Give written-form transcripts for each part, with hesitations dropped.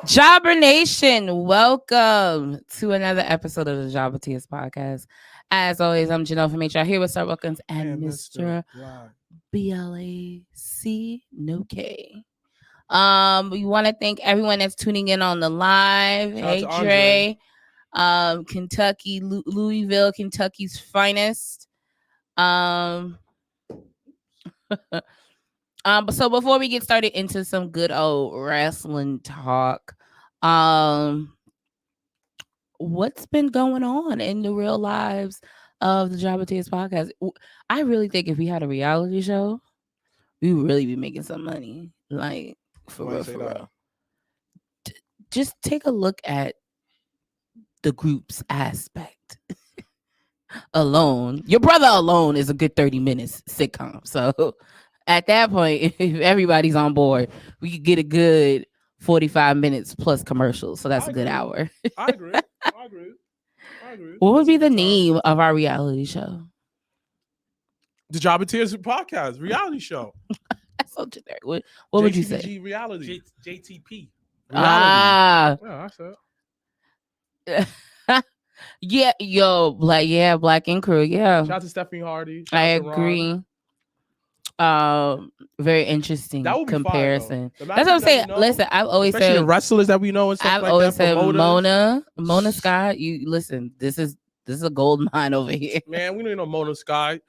Jobber Nation, welcome to another episode of the Jobbertears podcast. As always, I'm Janelle from HR here with Sir Wilkins and Mr. BLAC No K. We want to thank everyone that's tuning in on the live. Hey Dre, Kentucky, Louisville, Kentucky's finest. So before we get started into some good old wrestling talk, what's been going on in the real lives of the Jobbertears podcast? I really think if we had a reality show, we would really be making some money. Like for real. Just take a look at the group's aspect. Alone, your brother alone is a good 30 minutes sitcom. So at that point, if everybody's on board, we could get a good 45 minutes plus commercials. So that's a good hour. I agree. What would be the name of our reality show? The Jobbertears podcast, reality show. That's so generic. What would you say? Reality. JTP. Reality. Yeah, that's it. Yeah, Black Ink Crew. Yeah. Shout out to Stephanie Hardy. I agree. Very interesting comparison. That's what I'm saying. Listen, I've always said the wrestlers that we know and stuff I've like always that. said Mona Sky. You listen. This is a gold mine over here. Man, we don't know Mona Sky.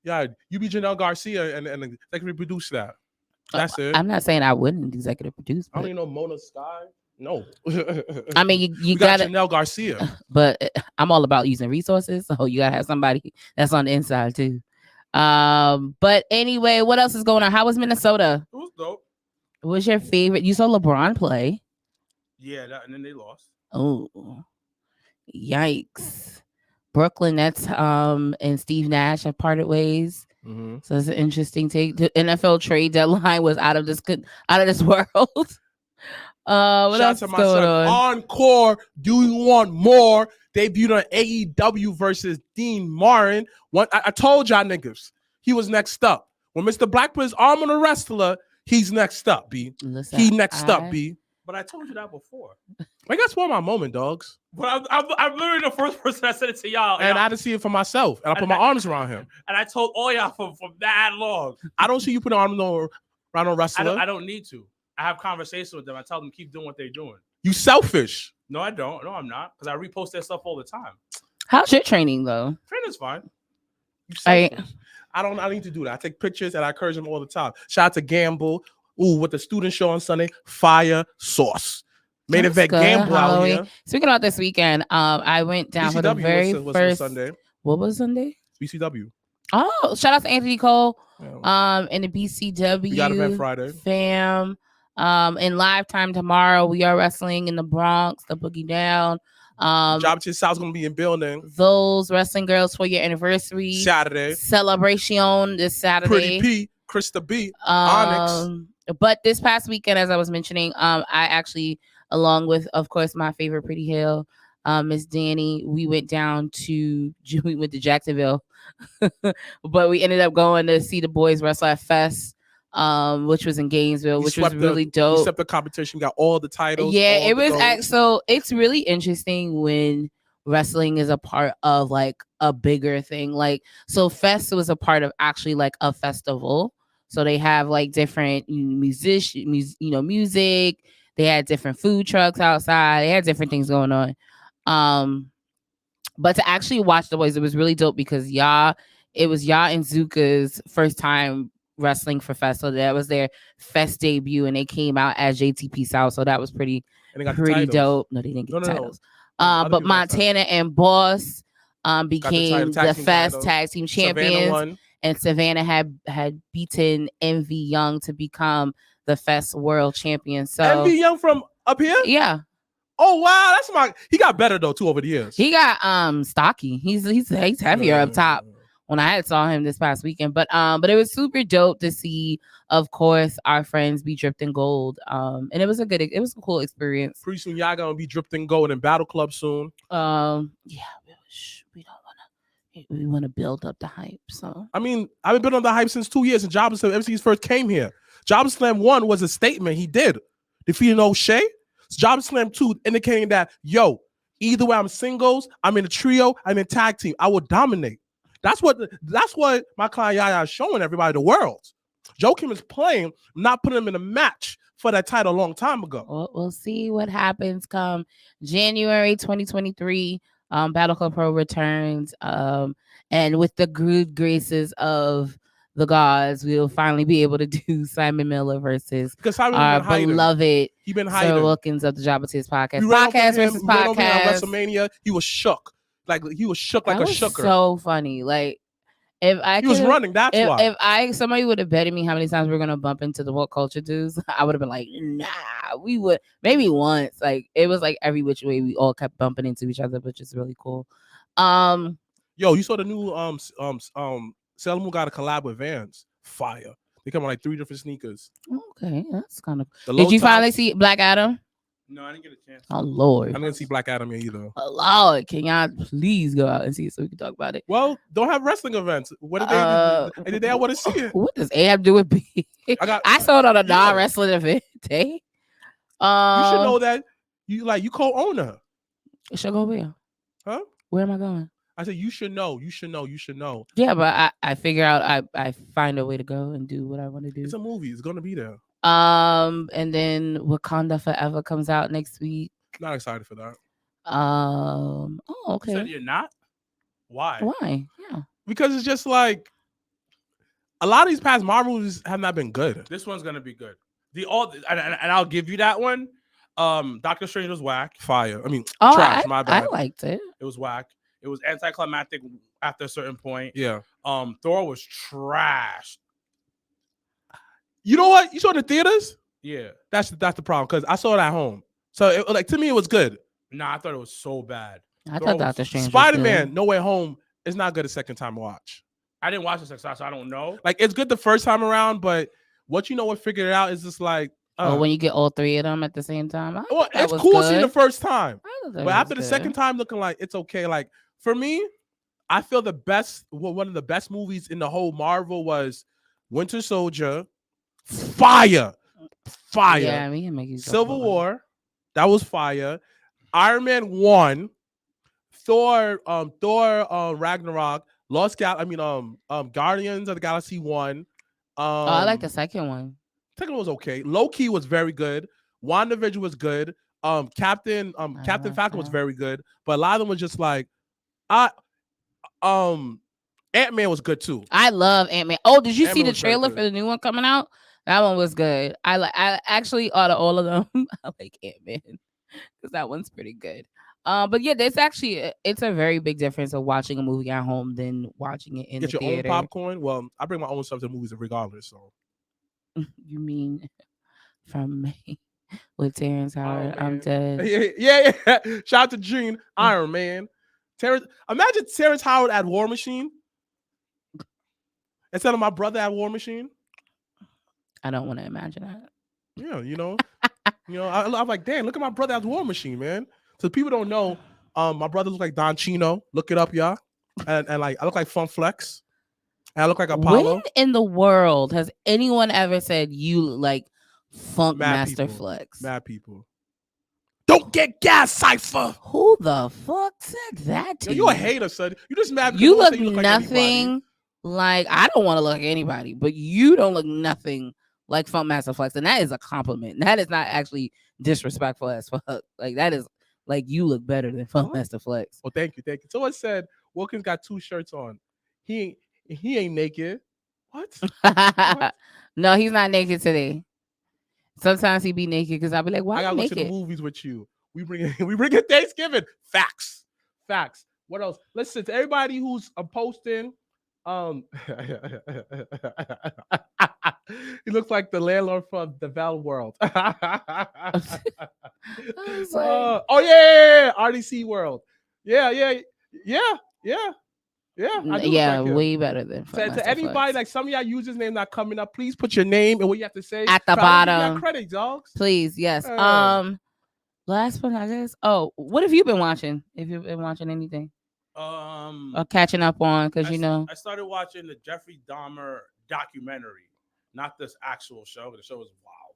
Yeah, you be Janelle Garcia and executive produce that. That's it. I'm not saying I wouldn't executive produce. I don't even know Mona Sky. No. I mean, you got Janelle Garcia. But I'm all about using resources, so you gotta have somebody that's on the inside too. But anyway, what else is going on? How was Minnesota? It was dope. What was your favorite? You saw LeBron play. Yeah, and then they lost. Oh, yikes! Brooklyn Nets and Steve Nash have parted ways. Mm-hmm. So it's an interesting take. The NFL trade deadline was out of this world. What else is going on? Encore. Do you want more? Debuted on AEW versus Dean Martin. I told y'all niggas he was next up. When Mrblacc put his arm on a wrestler, he's next up, B. Listen, he next up, B. But I told you that before. I guess for my moment, dogs. But I'm literally the first person that said it to y'all. And I had to see it for myself. And I put my arms around him. And I told all y'all from that long. I don't see you putting arms around a wrestler. I don't need to. I have conversations with them. I tell them keep doing what they're doing. You selfish. No, I don't. No, I'm not. Because I repost that stuff all the time. How's your training though? Training's fine. I need to do that. I take pictures and I encourage them all the time. Shout out to Gamble. Ooh, with the student show on Sunday. Fire sauce. Main event Gamble out here. Speaking about this weekend, I went down for the very first Sunday. What was Sunday? BCW. Oh, shout out to Anthony Cole. And the BCW. We got event Friday. Fam. In live time tomorrow, we are wrestling in the Bronx, the Boogie Down. Jobbertears South's gonna be in building. Those wrestling girls for your anniversary Saturday celebration this Saturday. Pretty P, Krista B, Onyx. But this past weekend, as I was mentioning, I actually, along with, of course, my favorite Pretty Hill, Miss Danny, we went to Jacksonville, but we ended up going to see the boys wrestle at Fest. Which was in Gainesville, which was really dope. Except the competition, got all the titles. Yeah, it was. So it's really interesting when wrestling is a part of like a bigger thing. Like, so Fest was a part of actually like a festival. So they have like different music. They had different food trucks outside. They had different things going on. But to actually watch the boys, it was really dope because it was and Zuka's first time wrestling for Fest, so that was their Fest debut, and they came out as JTP South, so that was pretty dope. No, they didn't get the titles. But Montana and Boss became the Fest tag team champions, and Savannah had beaten Envy Young to become the Fest world champion. So Envy Young from up here, yeah. Oh wow, he got better though too over the years. He got stocky. He's heavier up top. When I had saw him this past weekend, but it was super dope to see, of course, our friends be dripped in gold. And it was a cool experience. Pretty soon y'all gonna be dripped in gold in Battle Club soon. Yeah, we want to build up the hype. So I mean, I've been building up the hype since 2 years, and Jobber Slam ever since he first came here. Jobber Slam 1 was a statement he did, defeating O'Shea. Job Slam 2 indicating that, yo, either way I'm singles, I'm in a trio, I'm in a tag team. I will dominate. That's what my client Yaya is showing everybody, the world. Joe Kim is playing, not putting him in a match for that title a long time ago. We'll see what happens come January 2023. Battle Club Pro returns. And with the good graces of the gods, we'll finally be able to do Simon Miller versus our beloved Sir Wilkins of the Jobbertears podcast. Podcast versus podcast. WrestleMania, he was shook. Like he was shook like a shooker. So funny. Like if he was running, that's why. If somebody would have betted me how many times we're gonna bump into the woke culture dudes, I would have been like, nah, we would maybe once. Like it was like every which way we all kept bumping into each other, which is really cool. Yo, you saw the new Sailor Moon got a collab with Vans. Fire. They come on like 3 different sneakers. Okay, that's kind of. Did you finally see Black Adam? No, I didn't get a chance. Oh Lord, I didn't see Black Adam yet either. Oh Lord, can y'all please go out and see it so we can talk about it? Well, don't have wrestling events. What did they? Did they want to see it? What does A have to do with B? I saw it on a non-wrestling event. Hey, you should know that you co-owner. Should go where? Huh? Where am I going? I said you should know. You should know. You should know. Yeah, but I figure out I find a way to go and do what I want to do. It's a movie. It's gonna be there. And then Wakanda Forever comes out next week. Not excited for that. Oh, okay. You said you're not? Why? Yeah. Because it's just like a lot of these past Marvel movies have not been good. This one's gonna be good. And I'll give you that one. Doctor Strange was whack. Fire. I mean, trash. My bad. I liked it. It was whack. It was anticlimactic after a certain point. Yeah. Thor was trash. You know what? You saw it in the theaters? Yeah. That's the problem because I saw it at home. So to me it was good. Nah, I thought it was so bad. I thought Doctor Strange. Spider-Man No Way Home is not good a second time watch. I didn't watch the second time, so I don't know. Like it's good the first time around, but what figured it out is just like when you get all 3 of them at the same time. Well, it's cool seeing the first time. But after the second time looking like it's okay. Like for me, I feel one of the best movies in the whole Marvel was Winter Soldier. Fire. Yeah, we can make you Civil War. That was fire. Iron Man 1. Thor Ragnarok. Guardians of the Galaxy 1. I like the second one. Second one was okay. Low-key was very good. WandaVision was good. Captain Falcon was very good. But a lot of them was just like Ant-Man was good too. I love Ant-Man. Oh, did you see the trailer for the new one coming out? That one was good. I actually out of all of them, I like Ant-Man because that one's pretty good. But yeah, it's a very big difference of watching a movie at home than watching it in the theater. Get your own popcorn. Well, I bring my own stuff to the movies regardless. So you mean from me with Terrence Howard? I'm dead. Yeah. Shout out to Gene Iron Man. Imagine Terrence Howard at War Machine instead of my brother at War Machine. I don't want to imagine that. Yeah, I'm like, damn, look at my brother at War Machine, man. So people don't know, my brother looks like Don Chino. Look it up, y'all. And like I look like Fun Flex. And I look like Apollo. When in the world has anyone ever said you look like Funk Master Flex? Mad people. Don't get gas, Cypher. Who the fuck said that to you? You a hater, son. You just mad. You look nothing like I don't want to look like anybody, but you don't look nothing like Funk Master Flex, and that is a compliment. That is not actually disrespectful as fuck. Like that is like you look better than Funk Master Flex. Well, thank you. Someone said Wilkins got 2 shirts on. He ain't naked. What? No, he's not naked today. Sometimes he be naked because I'll be like, why? I gotta go to the movies with you. We bring in Thanksgiving. Facts. What else? Listen to everybody who's posting. He looks like the landlord from the Val World. RDC World. Yeah. Way better than to anybody like some of y'all users name not coming up. Please put your name and what you have to say at the bottom. Credit, dogs. Please, yes. Last one, I guess. Oh, what have you been watching? If you've been watching anything, or catching up on, because I started watching the Jeffrey Dahmer documentary, not this actual show. The show is wild.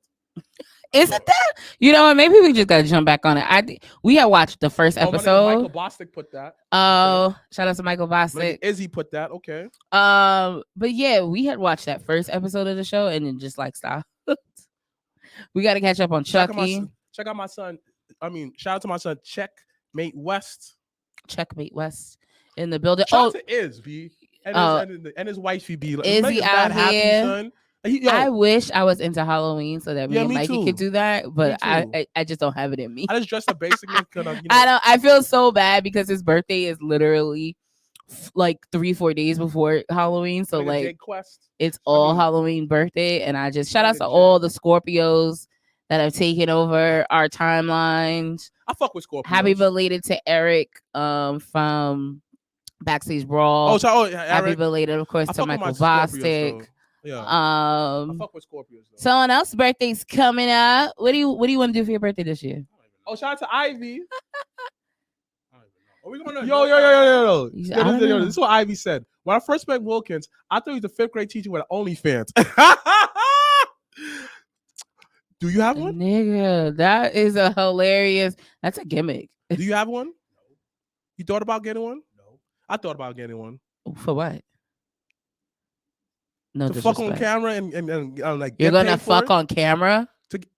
Isn't that? You know what? Maybe we just gotta jump back on it. We had watched the first Oh, my nigga episode. Michael Bostic put that. Oh, shout out to Michael My Bostic. nigga Izzy put that. Okay. But yeah, we had watched that first episode of the show and then just like stop. We got to catch up on Chucky. Check out my son. I mean, shout out to my son, Checkmate West. Checkmate West in the building. Shout out to Iz, B. And his wifey, B. Like, Izzy out here. Son. I wish I was into Halloween so that me and Mikey too. could do that, but I just don't have it in me. I just dressed up basically because I feel so bad because his birthday is literally like 3-4 days before Halloween, so like it's all Halloween birthday, and I just shout out to all the Scorpios that have taken over our timelines. I fuck with Scorpios. Happy belated to Eric from Backstage Brawl. Eric. Happy belated, of course, to Michael Bostic. Yeah. I fuck with Scorpios though. Someone else's birthday's coming up. What do you want to do for your birthday this year? Oh, shout out to Ivy. Are we gonna Yo. This is what Ivy said. When I first met Wilkins, I thought he was a 5th grade teacher with OnlyFans. Do you have one? Nigga, that is a hilarious. That's a gimmick. Do you have one? No. You thought about getting one? No. I thought about getting one. For what? No, to fuck on camera and like you're gonna fuck on camera.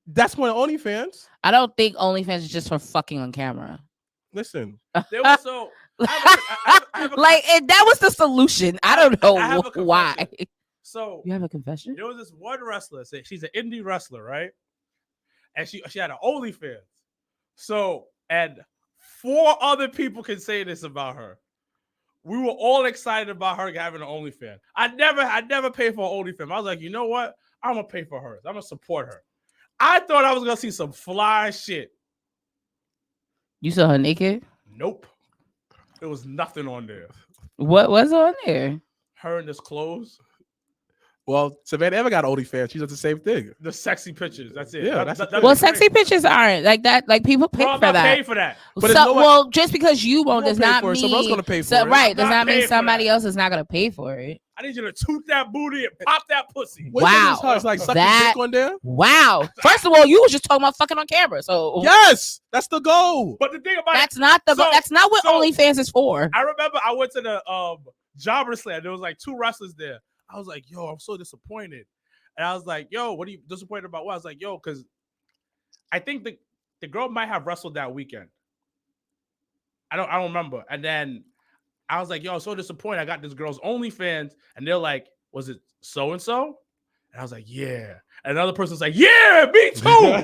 That's my OnlyFans. I don't think OnlyFans is just for fucking on camera. Listen, there was so like that was the solution. I don't know why. So you have a confession? There was this one wrestler. She's an indie wrestler, right? And she had an OnlyFans. So, and 4 other people can say this about her. We were all excited about her having an OnlyFans. I never paid for an OnlyFans. I was like, you know what? I'm gonna pay for hers. I'm gonna support her. I thought I was gonna see some fly shit. You saw her naked? Nope. There was nothing on there. What was on there? Her in this clothes. Well, Savannah ever got OnlyFans. She does the same thing. The sexy pictures. That's it. Yeah. Well, sexy pictures aren't like that. Like people pay for that. Pay for that. But well, just because you won't does not mean someone else gonna pay for it. Right? Does not mean somebody else is not gonna pay for it. I need you to toot that booty and pop that pussy. Wow. It's like sucking dick on there. Wow. First of all, you was just talking about fucking on camera. So yes, that's the goal. But the thing about that's not the goal. That's not what OnlyFans is for. I remember I went to the Jobbertears. There was like 2 wrestlers there. I was like, yo, I'm so disappointed. And I was like, yo, what are you disappointed about? What? I was like, yo, because I think the girl might have wrestled that weekend. I don't remember. And then I was like, yo, I'm so disappointed. I got this girl's OnlyFans. And they're like, was it so-and-so? And I was like, yeah. And another person's like, yeah, me too.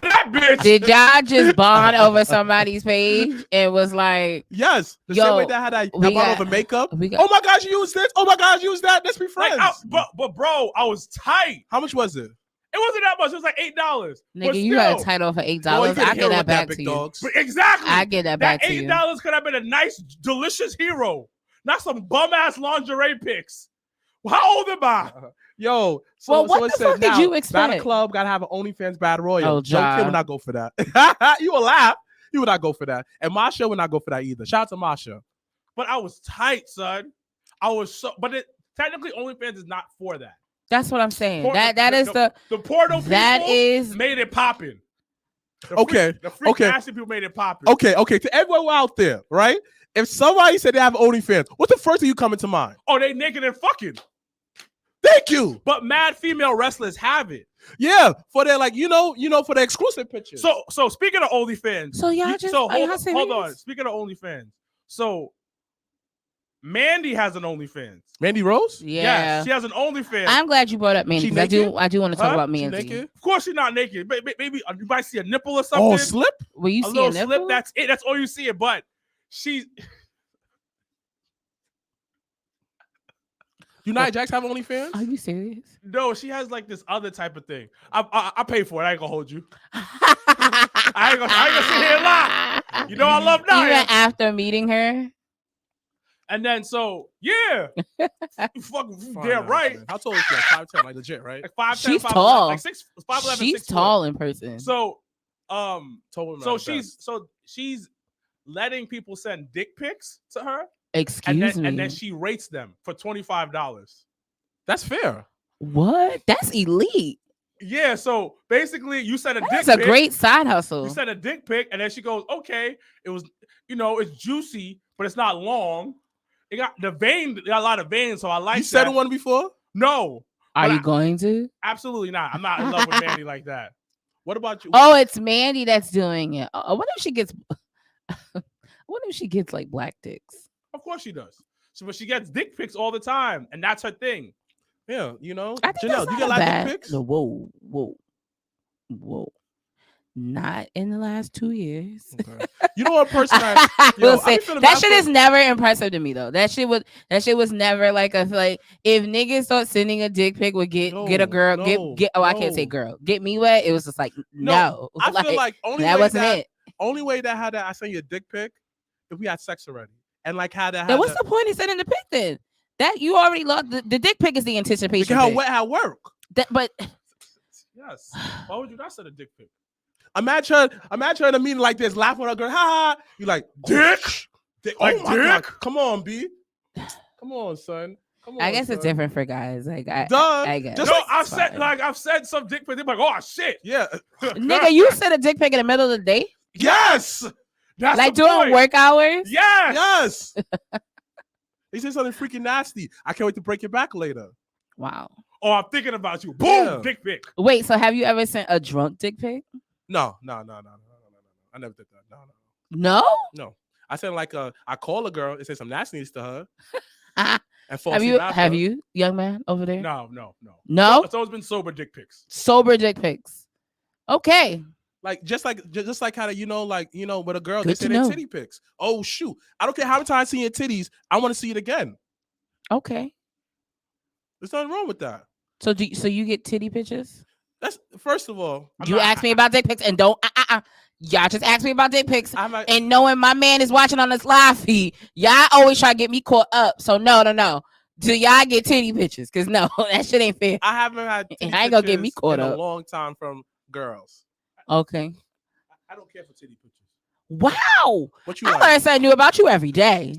That bitch. Did y'all just bond over somebody's page and was like, yes, the same way that had that bond over makeup. Oh my gosh, you use this. Oh my gosh, use that. Let's be friends. Like, but bro, I was tight. How much was it? It wasn't that much. It was like $8. Nigga, you got a title for $8. I get that back to you. Exactly. I get that back to you. That $8 could have been a nice, delicious hero, not some bum ass lingerie pics. How old am I? Yo, what the fuck did you expect? Battle Club gotta have an OnlyFans Battle Royal. Oh, Joe Kim would not go for that. You will laugh. You would not go for that. And Masha would not go for that either. Shout out to Masha. But I was tight, son. But technically OnlyFans is not for that. That's what I'm saying. That is the porno that people is made it popping. The freak nasty people made it popping. Okay. To everyone out there, right? If somebody said they have OnlyFans, what's the first thing you coming to mind? Oh, they naked and fucking. Thank you. But mad female wrestlers have it. Yeah, for their for the exclusive pictures. So speaking of OnlyFans, hold on. Speaking of OnlyFans, so Mandy has an OnlyFans. Mandy Rose? Yeah, she has an OnlyFans. I'm glad you brought up Mandy. I do want to talk about Mandy. Naked? Of course she's not naked. Maybe you might see a nipple or something. Oh, slip? Will you see a nipple? Slip? That's it. That's all you see it. But she's. United Jacks have OnlyFans? Are you serious? No, she has like this other type of thing. I pay for it. I ain't gonna hold you. I ain't gonna sit here and lie. You know I love Nia. Even after meeting her. And then yeah, you fucking damn right. Man. How tall is she? Like 5'10", like legit, right? Like 5'10", she's 5'11", tall. like 5'11", she's tall in person. So, so she's letting people send dick pics to her. Excuse me. And then she rates them for $25. That's fair. What? That's elite. Yeah, so basically, you said a dick That's a pic. great side hustle. You said a dick pic, and then she goes, "Okay, it was, it's juicy, but it's not long. It got the vein, it got a lot of veins, so I like." You said one before? No, Are you going to? absolutely not. I'm not in love with Mandy like that. What about you? Oh, it's Mandy that's doing it. What if she gets? What if she gets like black dicks? Of course she does. So, but she gets dick pics all the time, and that's her thing. Yeah, I think Janelle, that's you not get a lot bad. of dick pics? No, whoa. Not in the last 2 years. Okay. You know what person I will say feeling that bad shit for- is never impressive to me though. That shit was never like a like if niggas thought sending a dick pic would get a girl get I can't say girl get me wet. It was just like no. I feel like that wasn't it. Only way that had that I send you a dick pic if we had sex already and like had that. Then what's the point of sending the pic then? That you already lost the dick pic is the anticipation. Look how wet how work. But yes, why would you not send a dick pic? Imagine her in a meeting like this, laughing at her girl. Ha ha! You like dick? Like oh my dick? God. Come on, B. Come on, son. Come on. I guess son. it's different for guys. Like I guess. Just No, like, I've said some dick pic. They're like, oh shit, yeah, nigga, you sent a dick pic in the middle of the day, yes, that's like the during point. work hours. Yes. He said something freaking nasty. I can't wait to break your back later. Wow. Oh, I'm thinking about you. Boom, Yeah. dick pic. Wait, so have you ever sent a drunk dick pic? No. I never did that. No. No. I said like I call a girl and say some nastiness to her and fall Have asleep you after. have you, young man over there? No. No? It's always been sober dick pics. Sober dick pics. Okay. Like just like how with a girl Good they say to their know. titty pics. Oh shoot! I don't care how many times I see your titties. I want to see it again. Okay. There's nothing wrong with that. So you get titty pictures? That's first of all. You asked me about dick pics and don't y'all just asked me about dick pics I'm and knowing my man is watching on this live feed, y'all always try to get me caught up. So no. Do y'all get titty pictures? Cause no, that shit ain't fair. I haven't had titty I ain't gonna get me pictures caught in up. a long time from girls. Okay. I don't care for titty pictures. Wow. What you I like? learn something new about you every day.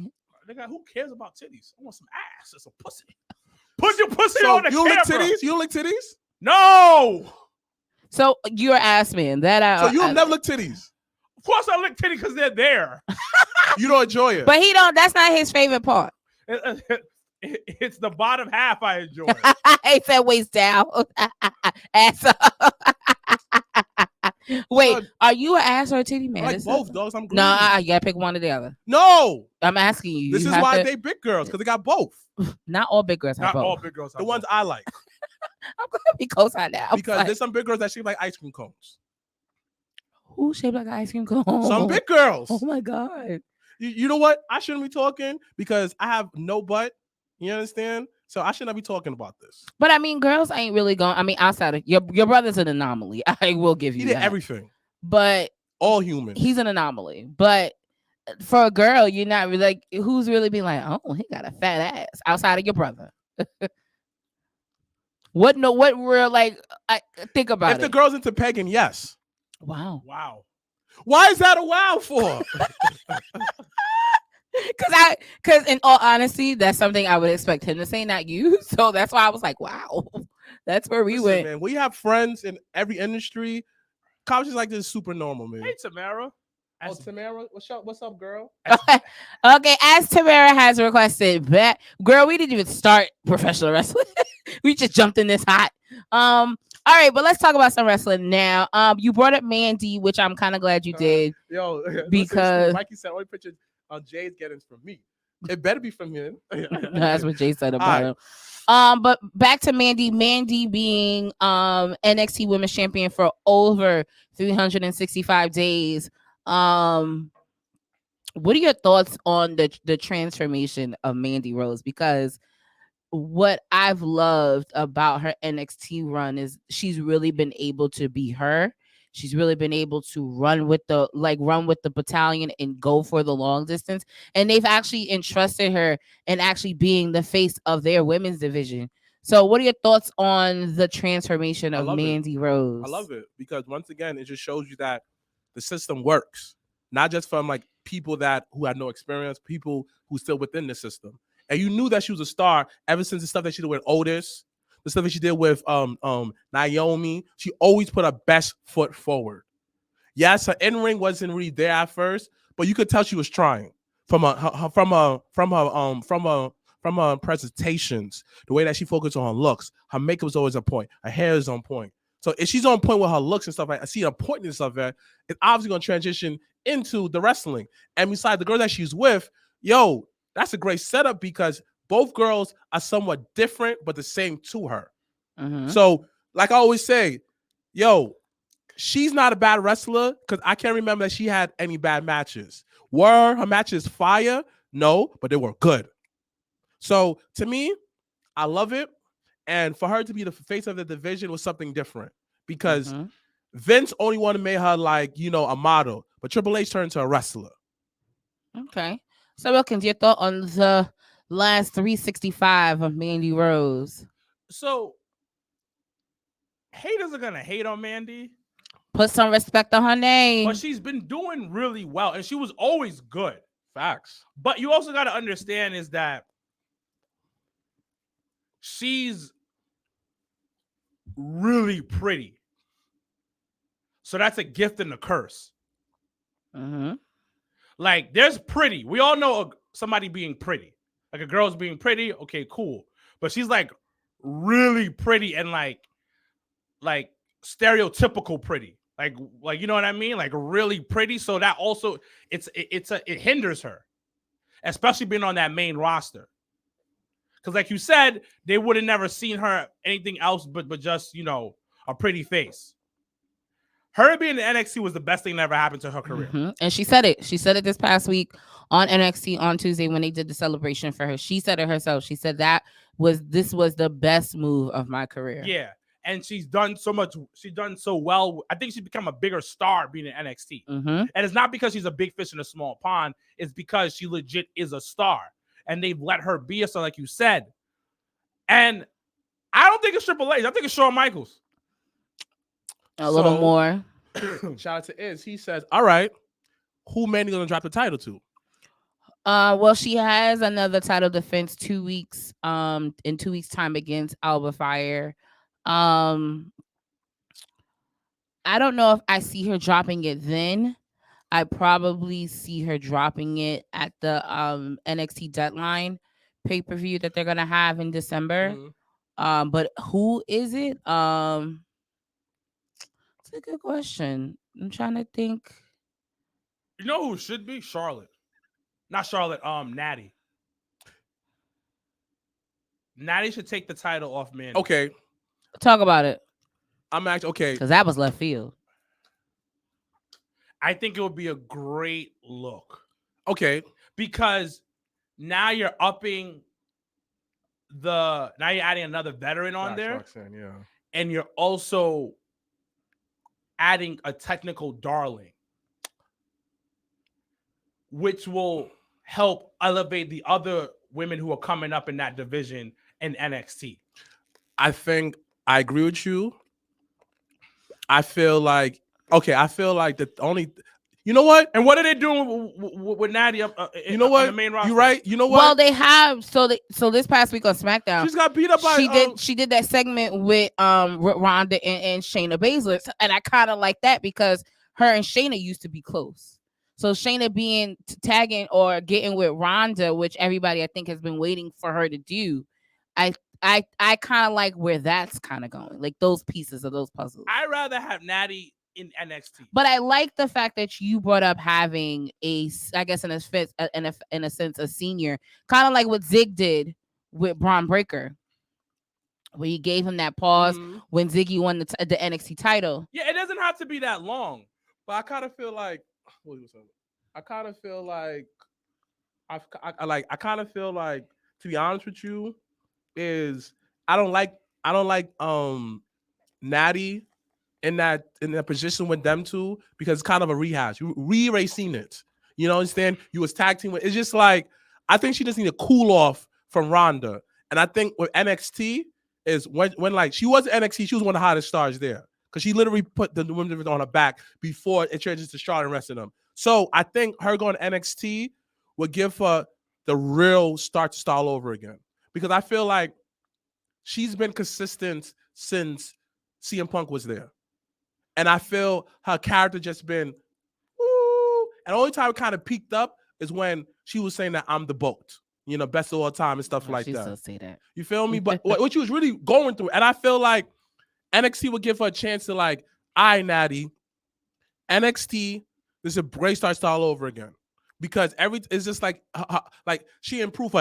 Nigga, who cares about titties? I want some ass and some pussy. Put your pussy So on the you don't camera. lick titties? You don't lick titties? No. So you're ass man. So you don't never lick titties? Of course I lick titties because they're there. You don't enjoy it? But he don't. That's not his favorite part. It's the bottom half I enjoy. He said waist down, ass up. Wait, Son, are you an ass or a titty man? I like This both, is- dogs. I'm greedy. No, you gotta pick one or the other. No. I'm asking you. This You is have why I to- date big girls, because they got both. Not all big girls have Not both. all big girls. The ones I like. I'm gonna be close on that. Because there's some big girls that shape like ice cream cones. who shaped like an ice cream cone? Some big girls. Oh my god. You know what? I shouldn't be talking because I have no butt. You understand? So I should not be talking about this. But I mean, girls ain't really going. I mean, outside of your brother's an anomaly. I will give you He did that. everything. But All human. he's an anomaly. But for a girl, you're not really like who's really being like, oh, he got a fat ass outside of your brother. What real like I think about If it. the girl's into pegging, yes. Wow. Wow. Why is that a wow for? Cause in all honesty, that's something I would expect him to say, not you. So that's why I was like, wow. That's where we Listen, went. man, we have friends in every industry. College is like this is super normal, man. Hey, Tamara. Oh, Tamara, what's up, girl? Okay, as Tamara has requested, girl, we didn't even start professional wrestling. We just jumped in this hot. All right, but let's talk about some wrestling now. You brought up Mandy, which I'm kind of glad you did. Yo, Because- Mikey said only picture Jay's getting from me. It better be from him. That's what Jay said about All him. But back to Mandy. Mandy being NXT Women's Champion for over 365 days. What are your thoughts on the transformation of Mandy Rose? Because what I've loved about her NXT run is she's really been able to be her. She's really been able to run with the battalion and go for the long distance. And they've actually entrusted her in actually being the face of their women's division. So what are your thoughts on the transformation I of love it. Mandy Rose? I love it because once again, it just shows you that the system works, not just from like people who had no experience, people who still within the system. And you knew that she was a star ever since the stuff that she did with Otis, the stuff that she did with Naomi. She always put her best foot forward. Yes, her in ring wasn't really there at first, but you could tell she was trying from her presentations, the way that she focused on her looks. Her makeup was always on point. Her hair is on point. So if she's on point with her looks and stuff, like I see her point and stuff there, it's obviously gonna transition into the wrestling. And besides the girl that she's with, yo, that's a great setup because both girls are somewhat different but the same to her. Mm-hmm. So, like I always say, yo, she's not a bad wrestler because I can't remember that she had any bad matches. Were her matches fire? No, but they were good. So to me, I love it. And for her to be the face of the division was something different because Vince only wanted to make her like, a model, but Triple H turned to a wrestler. Okay. So Wilkins, your thought on the last 365 of Mandy Rose? So haters are gonna hate on Mandy. Put some respect on her name. But she's been doing really well, and she was always good. Facts. But you also got to understand is that she's really pretty. So that's a gift and a curse. Mm-hmm. Like, there's pretty. We all know somebody being pretty. Like, a girl's being pretty. Okay, cool. But she's, like, really pretty and, like stereotypical pretty. Like, you know what I mean? Like, really pretty. So that also, it hinders her. Especially being on that main roster. Because like you said, they would have never seen her anything else but just, a pretty face. Her being in NXT was the best thing that ever happened to her career. Mm-hmm. And she said it. She said it this past week on NXT on Tuesday when they did the celebration for her. She said it herself. She said this was the best move of my career. Yeah. And she's done so much. She's done so well. I think she's become a bigger star being in NXT. Mm-hmm. And it's not because she's a big fish in a small pond. It's because she legit is a star. And they've let her be a star, like you said. And I don't think it's Triple H. I think it's Shawn Michaels. A little more. Shout out to Iz. He says, all right, who Mandy gonna drop the title to? Well, she has another title defense 2 weeks, in 2 weeks' time against Alba Fire. I don't know if I see her dropping it then. I probably see her dropping it at the NXT Deadline pay-per-view that they're gonna have in December. Mm-hmm. But who is it? It's a good question. I'm trying to think. You know who should be? Charlotte. Not Charlotte, Natty. Natty should take the title off Mandy. Okay. Talk about it. I'm actually okay. Because that was left field. I think it would be a great look. Okay. Because now you're upping now you're adding another veteran on there. Roxanne, yeah. And you're also adding a technical darling, which will help elevate the other women who are coming up in that division in NXT. I think I agree with you. I feel like the only, you know what? And what are they doing with Natty up? You know what? On the main roster? You're right. You know what? Well, they have so this past week on SmackDown, She's got beat up by. She did that segment with Ronda and Shayna Baszler, and I kind of like that because her and Shayna used to be close. So Shayna being tagging or getting with Ronda, which everybody I think has been waiting for her to do, I kind of like where that's kind of going, like those pieces of those puzzles. I'd rather have Natty in NXT, but I like the fact that you brought up having I guess in a sense, a senior, kind of like what Zig did with Braun Breaker, where you gave him that pause when Ziggy won the NXT title. Yeah, it doesn't have to be that long, but I kind of feel like to be honest with you, is I don't like Natty in that position with them two because it's kind of a rehash. You already seen it. You know, understand? You was tag team with. It's just like I think she just need to cool off from Ronda, and I think with NXT is when like she was at NXT, she was one of the hottest stars there because she literally put the women on her back before it transitioned to Charlotte and the rest of them. So I think her going to NXT would give her the real start to start all over again. Because I feel like she's been consistent since CM Punk was there. And I feel her character just been, woo. And the only time it kind of peaked up is when she was saying that I'm the GOAT, you know, best of all time and stuff like she that. still say that. You feel me? But what she was really going through, and I feel like NXT would give her a chance to like, Natty, NXT, this is a great start all over again. Because it's just like she improved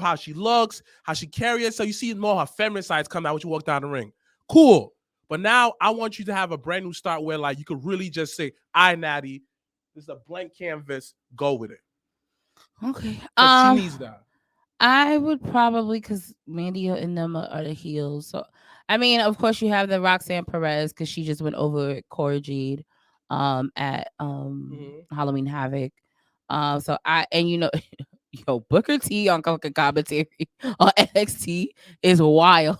how she looks, how she carries. So you see more her feminine sides come out when you walk down the ring. Cool. But now I want you to have a brand new start where like you could really just say, Natty, this is a blank canvas, go with it. Okay. She needs that. I would probably, because Mandy and them are the heels. So I mean, of course you have the Roxanne Perez because she just went over Cora Jade at Halloween Havoc. So Booker T on commentary on NXT is wild.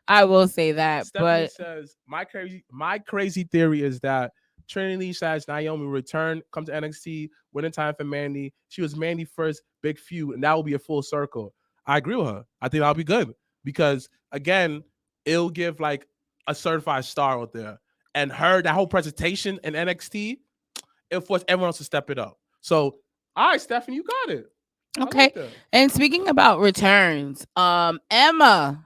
I will say that. Stephanie but says my crazy theory is that Trinity / Naomi return, come to NXT, win in time for Mandy. She was Mandy first big feud, and that will be a full circle. I agree with her. I think that'll be good because again, it'll give like a certified star out there, and that whole presentation in NXT, it'll force everyone else to step it up. So, all right, Stephanie, you got it. Okay. Like and speaking about returns, Emma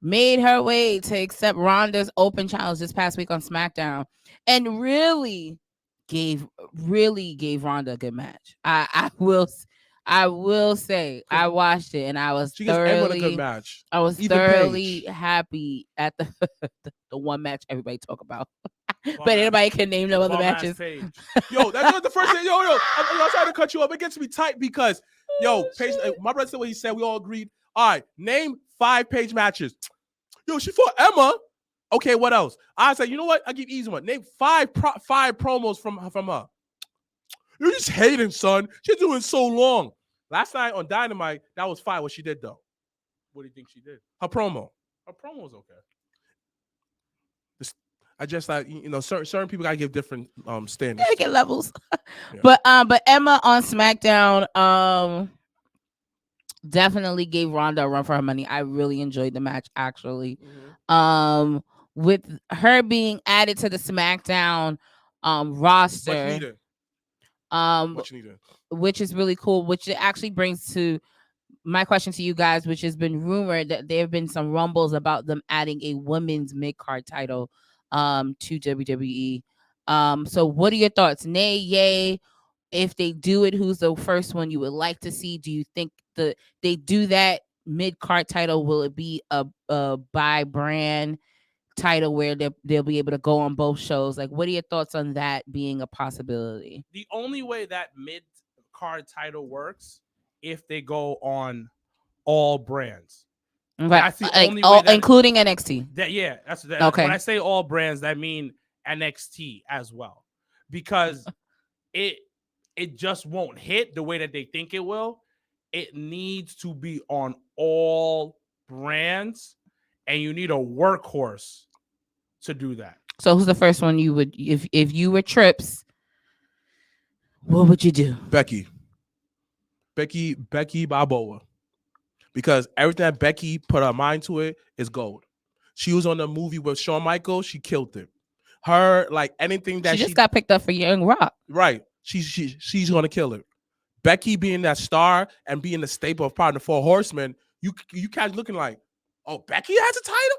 made her way to accept Ronda's open challenge this past week on SmackDown, and really gave Ronda a good match. I will say I watched it and I was thoroughly a good match. I was even thoroughly happy at the the one match everybody talk about. But anybody can name no other matches. Yo, that's not the first thing. Yo, I'm trying to cut you up. It gets me tight because Paige, my brother said what he said. We all agreed. All right, name 5 Paige matches. Yo, she fought Emma. Okay, what else? I said, you know what? I'll give you easy one. Name 5 promos from her. You're just hating, son. She's doing so long. Last night on Dynamite, that was 5 what she did, though. What do you think she did? Her promo. Her promo was okay. I just like, certain people gotta give different standards. Yeah, get levels. Yeah. But Emma on SmackDown definitely gave Ronda a run for her money. I really enjoyed the match actually. Mm-hmm. With her being added to the SmackDown roster. Much needed. Which is really cool, which actually brings to my question to you guys, which has been rumored that there have been some rumbles about them adding a women's mid-card title to WWE. So what are your thoughts? Nay, yay? If they do it, who's the first one you would like to see? Do you think they do that mid-card title? Will it be a by brand title where they'll be able to go on both shows? Like, what are your thoughts on that being a possibility? The only way that mid-card title works if they go on all brands. Right. That's the only way including NXT. That's okay. When I say all brands, that mean NXT as well, because it just won't hit the way that they think it will. It needs to be on all brands, and you need a workhorse to do that. So who's the first one you would, if you were Trips, what would you do? Becky Balboa. Because everything that Becky put her mind to it is gold. She was on the movie with Shawn Michaels. She killed it. Her, like, anything that she just got picked up for Young Rock. Right. She's going to kill it. Becky being that star and being the staple of part of the 4 Horsemen, you guys looking like, oh, Becky has a title?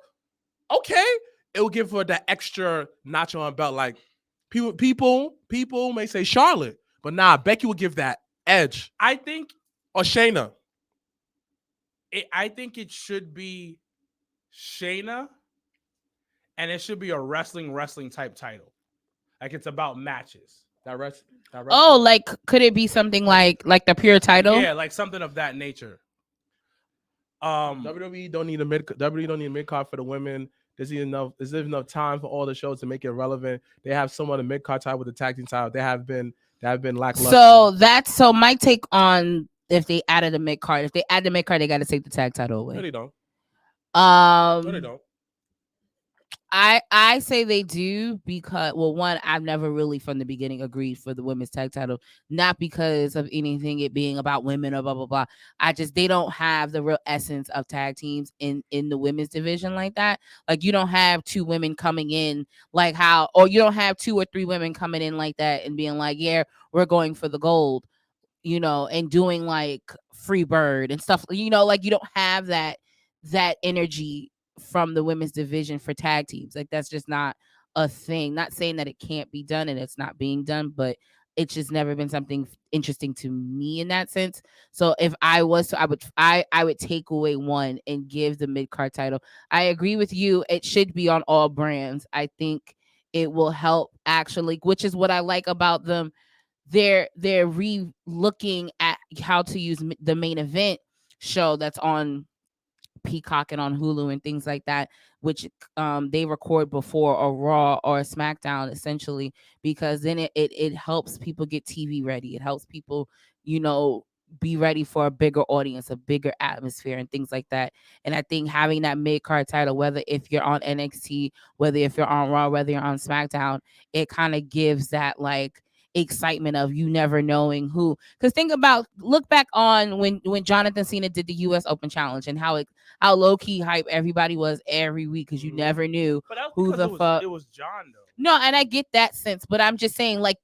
Okay. It will give her that extra notch on her belt. Like, people may say Charlotte, but nah, Becky will give that edge. I think. Or Shayna. I think it should be Shayna, and it should be a wrestling type title. Like, it's about matches. Oh, like, could it be something like the pure title? Yeah, like something of that nature. WWE don't need a mid card for the women. There's enough time for all the shows to make it relevant. They have someone in mid card title with the tag team title. They have been lackluster. So my take on if they added a mid card. If they add the mid card, they got to take the tag title away. No, they don't. No, they don't. I say they do because, well, one, I've never really from the beginning agreed for the women's tag title, not because of anything it being about women or blah blah blah. I just, they don't have the real essence of tag teams in the women's division like that. Like, you don't have two women coming in like how, or you don't have two or three women coming in like that and being like, yeah, we're going for the gold, and doing like free bird and stuff, like, you don't have that energy from the women's division for tag teams. Like, that's just not a thing. Not saying that it can't be done and it's not being done, but it's just never been something interesting to me in that sense. So if I was to, I would take away one and give the mid-card title. I agree with you, it should be on all brands. I think it will help, actually, which is what I like about them. They're re-looking at how to use the main event show that's on Peacock and on Hulu and things like that, which they record before a Raw or a SmackDown, essentially, because then it helps people get TV ready. It helps people, be ready for a bigger audience, a bigger atmosphere, and things like that. And I think having that mid card title, whether if you're on NXT, whether if you're on Raw, whether you're on SmackDown, it kind of gives that like excitement of you never knowing who. Because look back on when Jonathan Cena did the US Open Challenge and how low key hype everybody was every week, because you never knew But that was who because the fuck. it was John though. No, and I get that sense, but I'm just saying, like,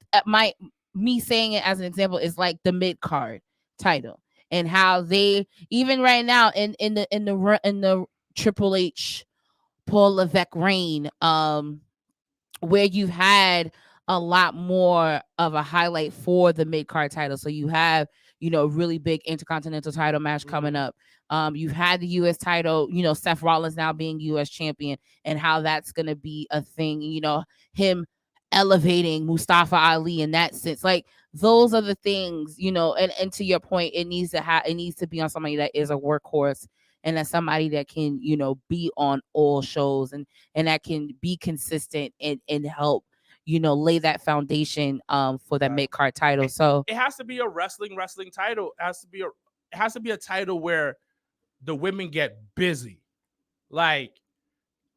me saying it as an example is like the mid card title, and how they, even right now in the Triple H Paul Levesque reign, where you've had a lot more of a highlight for the mid card title. So you have, really big intercontinental title match coming up. You've had the US title, Seth Rollins now being US champion, and how that's going to be a thing, him elevating Mustafa Ali in that sense. Like, those are the things, and to your point, it needs to be on somebody that is a workhorse, and that's somebody that can, be on all shows, and that can be consistent and help, lay that foundation for that mid card title. So it has to be a wrestling title. It has to be a title where the women get busy. Like,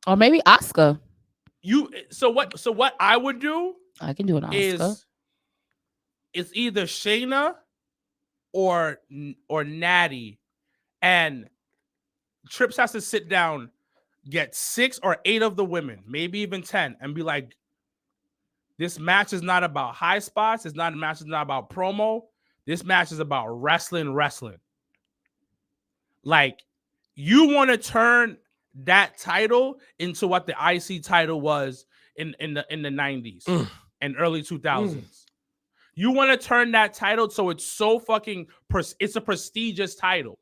or maybe Asuka. So what I would do, I can do an Asuka. It's either Shayna or Natty, and Trips has to sit down, get 6 or 8 of the women, maybe even 10, and be like, this match is not about high spots. This match is not about promo. This match is about wrestling. Like, you want to turn that title into what the IC title was in the 90s and early 2000s. You want to turn that title so it's so fucking it's a prestigious title.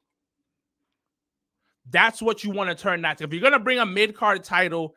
That's what you want to turn that to. If you're gonna bring a mid-card title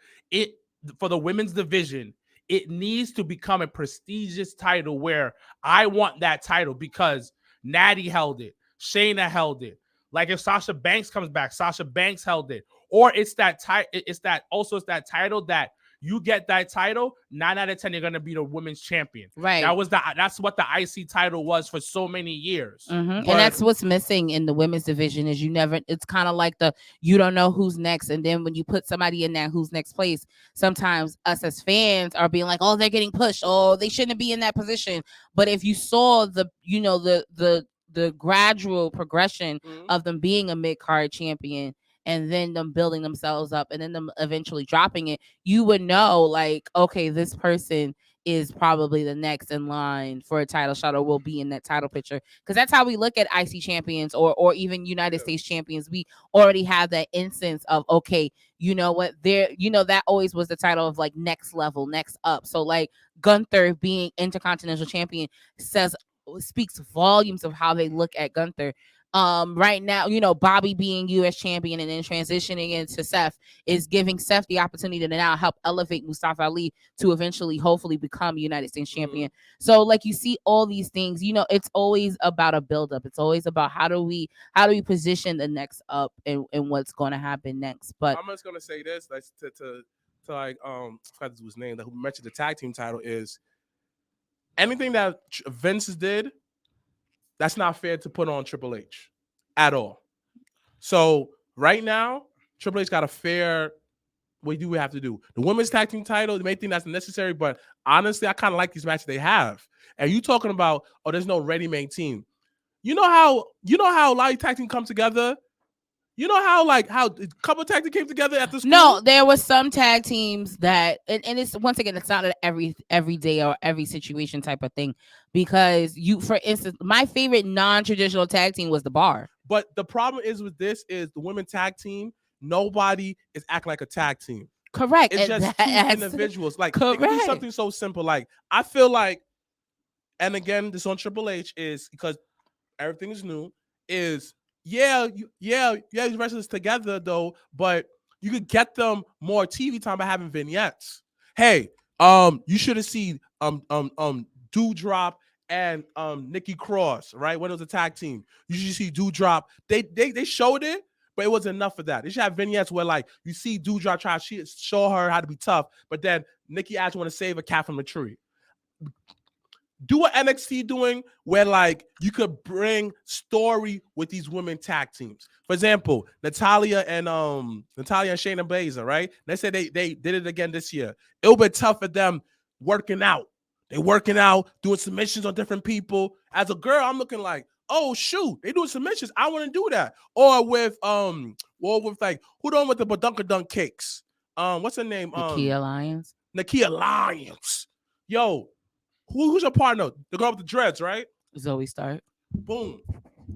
for the women's division, it needs to become a prestigious title where I want that title because Natty held it, Shayna held it. Like, if Sasha Banks comes back, Sasha Banks held it. Or it's that title that you get that title, 9 out of 10 you're gonna be the women's champion. Right. That's what the IC title was for so many years. And that's what's missing in the women's division is it's kind of like you don't know who's next, and then when you put somebody in that who's next place, sometimes us as fans are being like, oh, they're getting pushed, oh, they shouldn't be in that position. But if you saw the gradual progression of them being a mid-card champion, and then them building themselves up, and then them eventually dropping it, you would know, like, okay, this person is probably the next in line for a title shot, or will be in that title picture. Because that's how we look at IC champions or even United States champions. We already have that instance of, okay, you know what, that always was the title of like next level, next up. So like Gunther being Intercontinental champion speaks volumes of how they look at Gunther. Right now, Bobby being US champion and then transitioning into Seth is giving Seth the opportunity to now help elevate Mustafa Ali to eventually hopefully become United States champion. So like, you see all these things, it's always about a build up. It's always about how do we position the next up and what's going to happen next. But I'm just gonna say this, like, to like I forgot his name that who mentioned the tag team title, is anything that Vince did, that's not fair to put on Triple H at all. So right now, Triple H got a fair what do we have to do? The women's tag team title, the main thing that's necessary, but honestly, I kind of like these matches they have. And you talking about, oh, there's no ready-made team. You know how a lot of tag team come together? You know how a couple tag team came together at the school? No, there was some tag teams that, and it's once again, it's not an every day or every situation type of thing. Because for instance, my favorite non-traditional tag team was the Bar. But the problem is with this is the women tag team, nobody is acting like a tag team. Correct. It's just two individuals. Like, it could be something so simple. Like, I feel like, and again, this on Triple H is because everything is new, is these wrestlers together though, but you could get them more TV time by having vignettes. Hey, you should have seen Doudrop and Nikki Cross, right? When it was a tag team. You should see Doudrop. They showed it, but it wasn't enough for that. They should have vignettes where like you see Doudrop try to show her how to be tough, but then Nikki actually want to save a cat from a tree. Do what NXT doing where like you could bring story with these women tag teams. For example, Natalia and Shayna Baszler, right? They said they did it again this year. It'll be tough for them working out. They working out, doing submissions on different people. As a girl, I'm looking like, oh shoot, they doing submissions. I want to do that. Or with like who done with the Badunkadunk cakes? What's her name? Nakia Lyons. Nakia Lyons. Yo. Who's your partner? The girl with the dreads, right? Zoe Stark. Boom.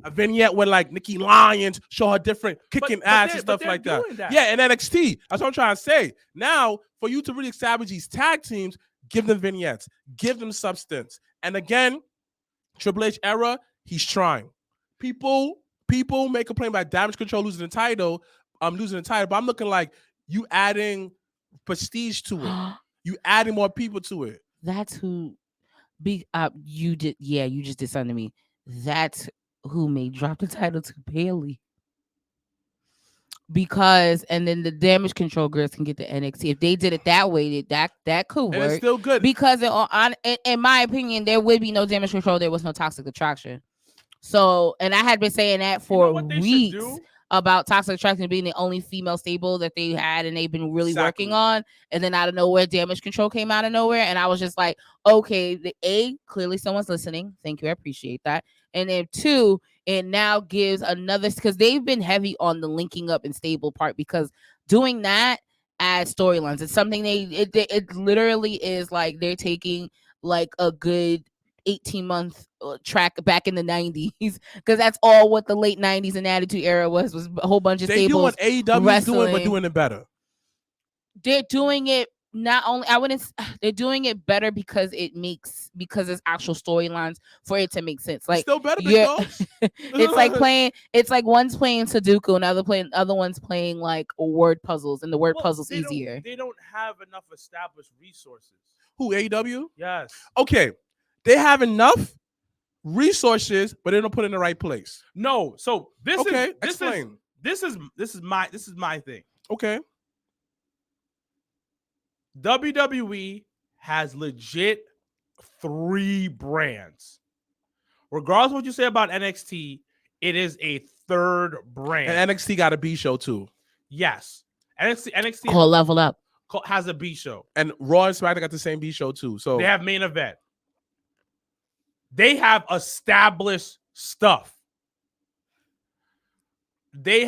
A vignette where like Nikki Lyons show her different kicking ass and stuff like that. Yeah, and NXT. That's what I'm trying to say. Now, for you to really establish these tag teams, give them vignettes, give them substance. And again, Triple H era, he's trying. People may complain about Damage Control losing the title, but I'm looking like you adding prestige to it. You adding more people to it. That's who. You just did something to me. That's who may drop the title to Bayley. Because and then the Damage Control girls can get the NXT. If they did it that way, that could work. And it's still good. Because in my opinion, there would be no Damage Control. There was no Toxic Attraction. So, and I had been saying that for weeks about Toxic Attraction being the only female stable that they had, and they've been really working on. And then out of nowhere, Damage Control came out of nowhere, and I was just like, okay, clearly someone's listening. Thank you, I appreciate that. And then 2, it now gives another, because they've been heavy on the linking up and stable part, because doing that adds storylines. It's something it literally is like they're taking like a good 18-month track back in the 90s, because that's all what the late 90s and Attitude Era was a whole bunch of stables. They do what AEW is doing, but doing it better. They're doing it not only, they're doing it better because it's actual storylines for it to make sense. Like, still better, big dogs. it's like one's playing Sudoku and other one's playing like word puzzles, and the word puzzles easier. They don't have enough established resources. Who, AEW? Yes. Okay. They have enough resources, but they don't put it in the right place. No. So this is my thing. Okay. WWE has legit 3 brands. Regardless of what you say about NXT, it is a 3rd brand. And NXT got a B show too. Yes. NXT called Level Up has a B show. And Raw and SmackDown got the same B show too. So they have Main Event. They have established stuff. And they've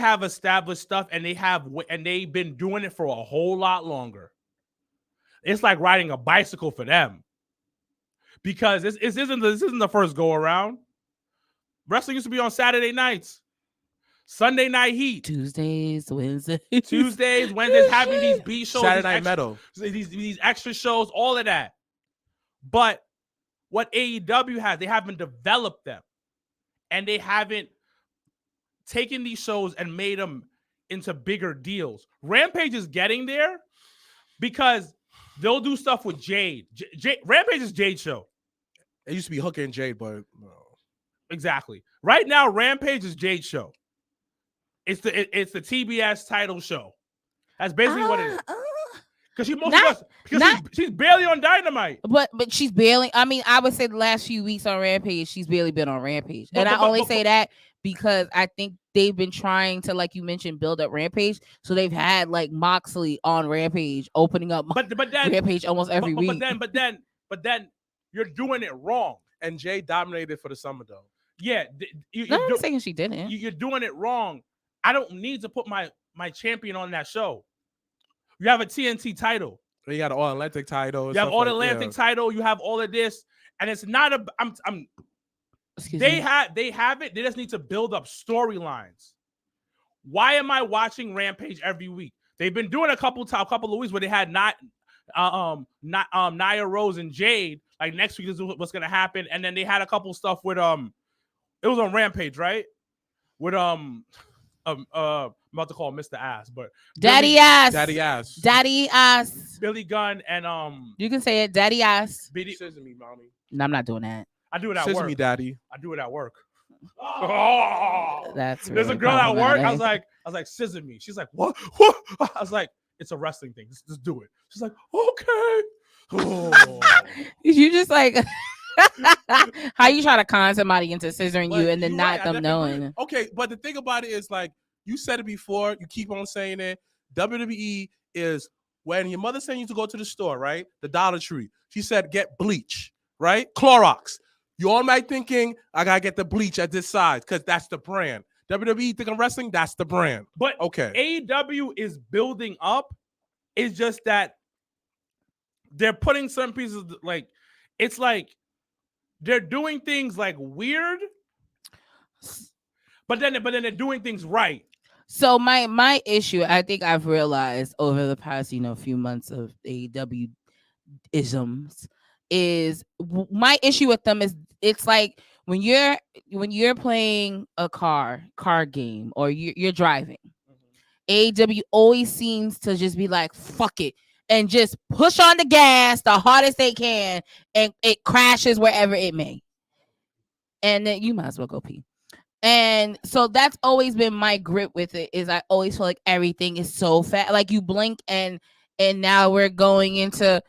been doing it for a whole lot longer. It's like riding a bicycle for them, because this isn't the first go around. Wrestling used to be on Saturday nights, Sunday Night Heat, Tuesdays, Wednesdays, having these B shows, Saturday Night Metal, these extra shows, all of that. But what AEW has, they haven't developed them, and they haven't taken these shows and made them into bigger deals. Rampage is getting there because they'll do stuff with Jade. Rampage is Jade show. It used to be Hooker and Jade, but no. Exactly. Right now, Rampage is Jade show. It's the TBS title show. That's basically what it is. Because she's barely on Dynamite. But she's barely. I mean, I would say the last few weeks on Rampage, she's barely been on Rampage, and I only say that because I think they've been trying to, like you mentioned, build up Rampage. So they've had like Moxley on Rampage opening up but then Rampage almost every week. But then you're doing it wrong. And Jay dominated for the summer though. Yeah, I'm saying she didn't. You're doing it wrong. I don't need to put my champion on that show. You have a TNT title. You got an All Atlantic title. You have All Atlantic title. You have all of this, and it's not a. They have it. They just need to build up storylines. Why am I watching Rampage every week? They've been doing a couple of weeks where they had Nia Rose and Jade. Like next week is what's gonna happen, and then they had a couple stuff with it was on Rampage, right? With I'm about to call him Mr. Ass, but Daddy Ass, Billy Gunn and you can say it, Daddy Ass. Scissor me, mommy. No, I'm not doing that. I do it at Scissor work. me, daddy. I do it at work. Oh, that's there's really a girl at work. I was like, scissor me. She's like, what? I was like, it's a wrestling thing. Just do it. She's like, okay. Oh. You just like how you try to con somebody into scissoring you and then not them knowing. Okay, but the thing about it is, like you said it before, you keep on saying it. WWE is when your mother sent you to go to the store, right? The Dollar Tree. She said, get bleach, right? Clorox. You all might thinking, I gotta get the bleach at this size because that's the brand. WWE think I'm wrestling, that's the brand. But okay, AEW is building up. It's just that they're putting certain pieces like it's like they're doing things like weird, but then they're doing things right. So my issue, I think I've realized over the past few months of AEW isms, is my issue with them is it's like when you're playing a car game or you're driving, AEW always seems to just be like, fuck it, and just push on the gas the hardest they can, and it crashes wherever it may. And then you might as well go pee. And so that's always been my grip with it, is I always feel like everything is so fast. Like you blink and now we're going into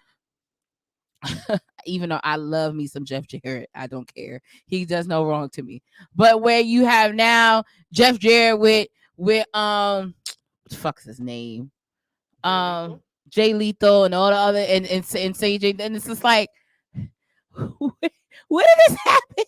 even though I love me some Jeff Jarrett, I don't care. He does no wrong to me. But where you have now Jeff Jarrett with what the fuck's his name? Jay Lethal and all the other and CJ, and it's just like when did this happen?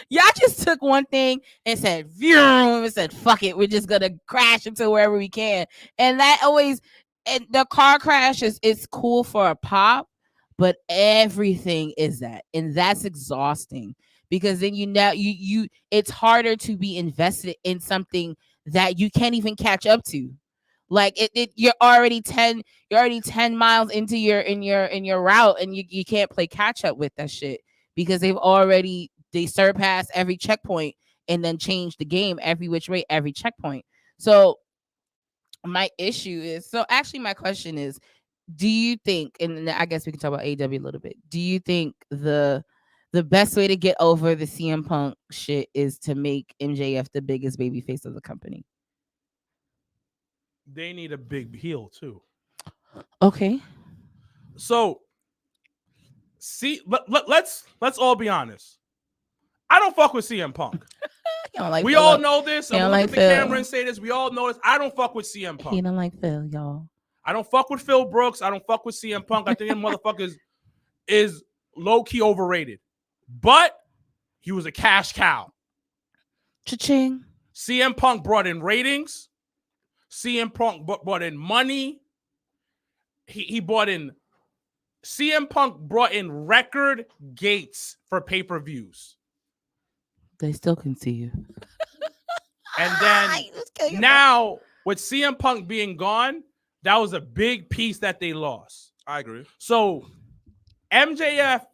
Y'all just took one thing and said, vroom, and said, fuck it, we're just gonna crash into wherever we can. And that always, and the car crash is cool for a pop, but everything is that, and that's exhausting because then you it's harder to be invested in something that you can't even catch up to. Like you're already 10 miles into your route, and you can't play catch up with that shit because they surpass every checkpoint and then change the game every which way, every checkpoint. So my issue is, my question is, do you think, and I guess we can talk about AEW a little bit, do you think the best way to get over the CM Punk shit is to make MJF the biggest babyface of the company? They need a big heel too. Okay. So let's all be honest. I don't fuck with CM Punk. We all know this. I'm look at the camera and say this. We all know this. I don't fuck with CM Punk. He don't like Phil, y'all. I don't fuck with Phil Brooks. I don't fuck with CM Punk. I think that motherfucker is low-key overrated. But he was a cash cow. Cha-ching. CM Punk brought in ratings. CM Punk brought in money. He brought in... CM Punk brought in record gates for pay-per-views. They still can see you. And then now, with CM Punk being gone, that was a big piece that they lost. I agree. So, MJF...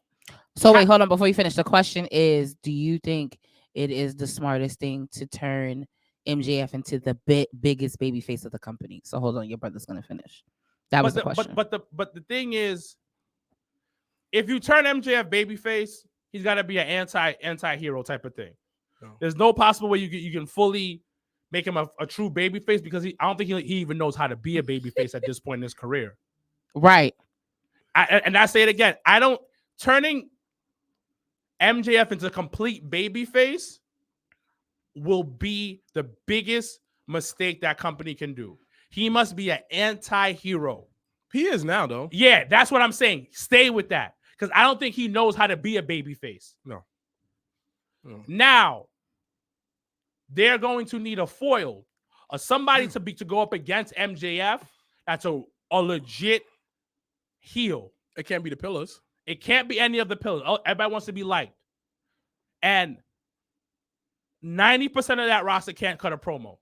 So, wait, hold on. Before you finish, the question is, do you think it is the smartest thing to turn MJF into the biggest babyface of the company? So, hold on. Your brother's going to finish. That was the question. But the thing is, if you turn MJF babyface, he's got to be an anti-hero type of thing. No. There's no possible way you can fully make him a true babyface because I don't think he even knows how to be a babyface at this point in his career. Right. And I say it again. Turning MJF into a complete babyface will be the biggest mistake that company can do. He must be an anti-hero. He is now, though. Yeah, that's what I'm saying. Stay with that. Because I don't think he knows how to be a babyface. No. Now, they're going to need a foil. Somebody to go up against MJF. That's a legit heel. It can't be the Pillars. It can't be any of the Pillars. Everybody wants to be liked. And 90% of that roster can't cut a promo.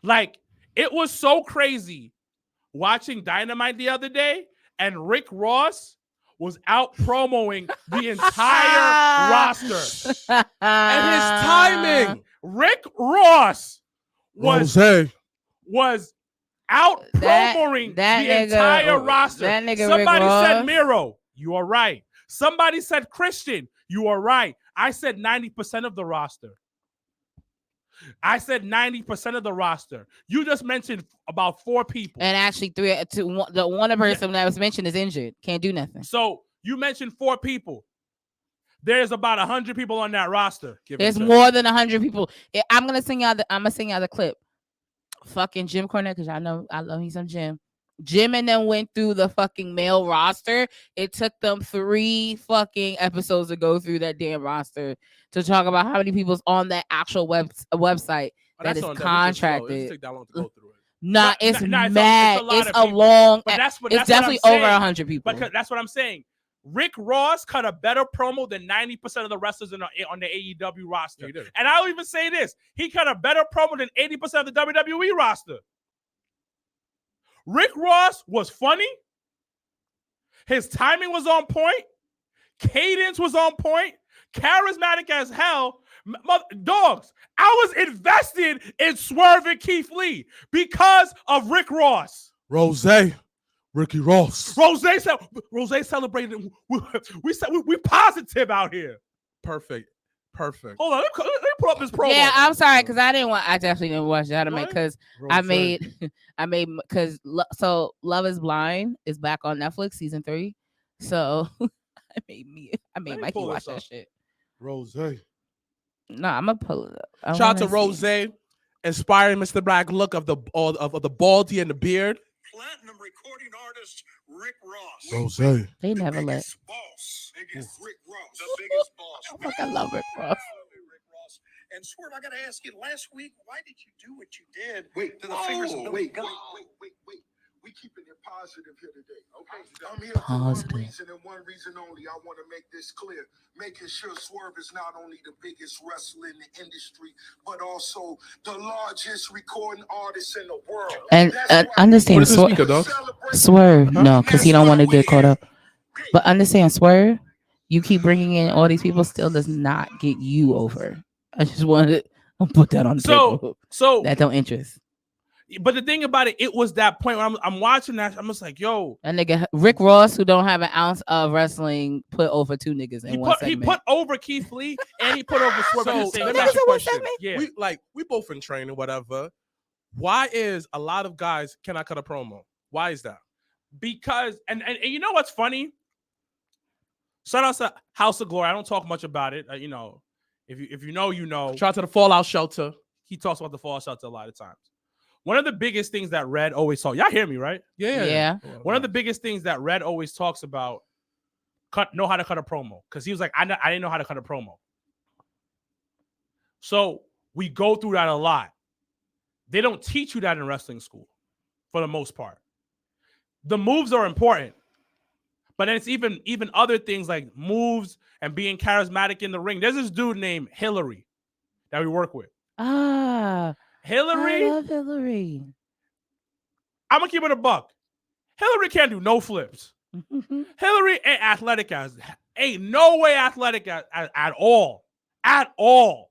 Like, it was so crazy watching Dynamite the other day, and Rick Ross was out promoting the entire roster. And his timing. Rick Ross was out promoting the entire roster. Somebody said Miro. You are right. Somebody said Christian. You are right. I said 90% of the roster. I said 90% of the roster. You just mentioned about 4 people. And actually, the one person that was mentioned is injured. Can't do nothing. So you mentioned 4 people. There's about 100 people on that roster. There's more than 100 people. I'm gonna sing out the clip. Fucking Jim Cornette, because I love me some Jim. Jim and them went through the fucking male roster. It took them 3 fucking episodes to go through that damn roster to talk about how many people's on that actual website that is contracted. It take that long to go through it. Nah, it's mad. It's a long. That's definitely over 100 people. But that's what I'm saying. Rick Ross cut a better promo than 90% of the wrestlers on the AEW roster. Yeah, and I'll even say this. He cut a better promo than 80% of the WWE roster. Rick Ross was funny. His timing was on point. Cadence was on point. Charismatic as hell. Dogs, I was invested in Swerve and Keith Lee because of Rick Ross. Ricky Ross. Rose celebrated. We positive out here. Perfect. Hold on, let me pull up this promo. Yeah, I'm sorry because I definitely didn't watch it. Because so Love Is Blind is back on Netflix season 3. So I made Mikey watch that shit. Rose. No, I'm gonna pull it up. Shout out to Rose, inspiring Mr. look of the baldy and the beard. Platinum recording artist Rick Ross. Rose. They never let. Biggest Rick Ross. The biggest boss. I love Rick Ross. And Swerve, I gotta ask you, last week, why did you do what you did? Wait. We keeping it positive here today, okay? I'm here for one reason and one reason only. I want to make this clear. Making sure Swerve is not only the biggest wrestler in the industry, but also the largest recording artist in the world. And understand, Swerve, no, because he don't want to get caught up. But understand, Swerve, you keep bringing in all these people, still does not get you over. I just wanted to put that on the table. So that don't interest. But the thing about it was that point when I'm watching that, I'm just like, yo. That nigga Rick Ross, who don't have an ounce of wrestling, put over 2 niggas in one segment. He put over Keith Lee and he put over Swerve. So let me ask you a question. Yeah. We both in training, whatever. Why is a lot of guys cannot cut a promo? Why is that? Because and you know what's funny? Shout out to House of Glory. I don't talk much about it. You know, if you know, you know. Shout out to the Fallout Shelter. He talks about the Fallout Shelter a lot of times. One of the biggest things that Red always talks, y'all hear me, right? Yeah. One of the biggest things that Red always talks about, know how to cut a promo. Because he was like, I didn't know how to cut a promo. So we go through that a lot. They don't teach you that in wrestling school, for the most part. The moves are important. But then it's even other things like moves and being charismatic in the ring. There's this dude named Hillary that we work with. Hillary. I love Hillary. I'm going to keep it a buck. Hillary can't do no flips. Hillary ain't athletic ain't no way athletic at all. At all.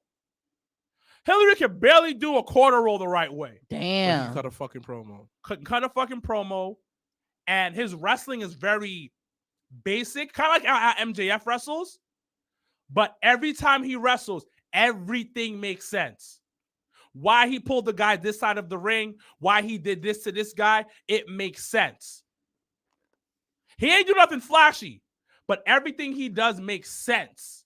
Hillary can barely do a quarter roll the right way. Damn. Cut a fucking promo. Cut a fucking promo. And his wrestling is very basic, kind of like how MJF wrestles. But every time he wrestles, everything makes sense. Why he pulled the guy this side of the ring, why he did this to this guy, it makes sense. He ain't do nothing flashy, but everything he does makes sense.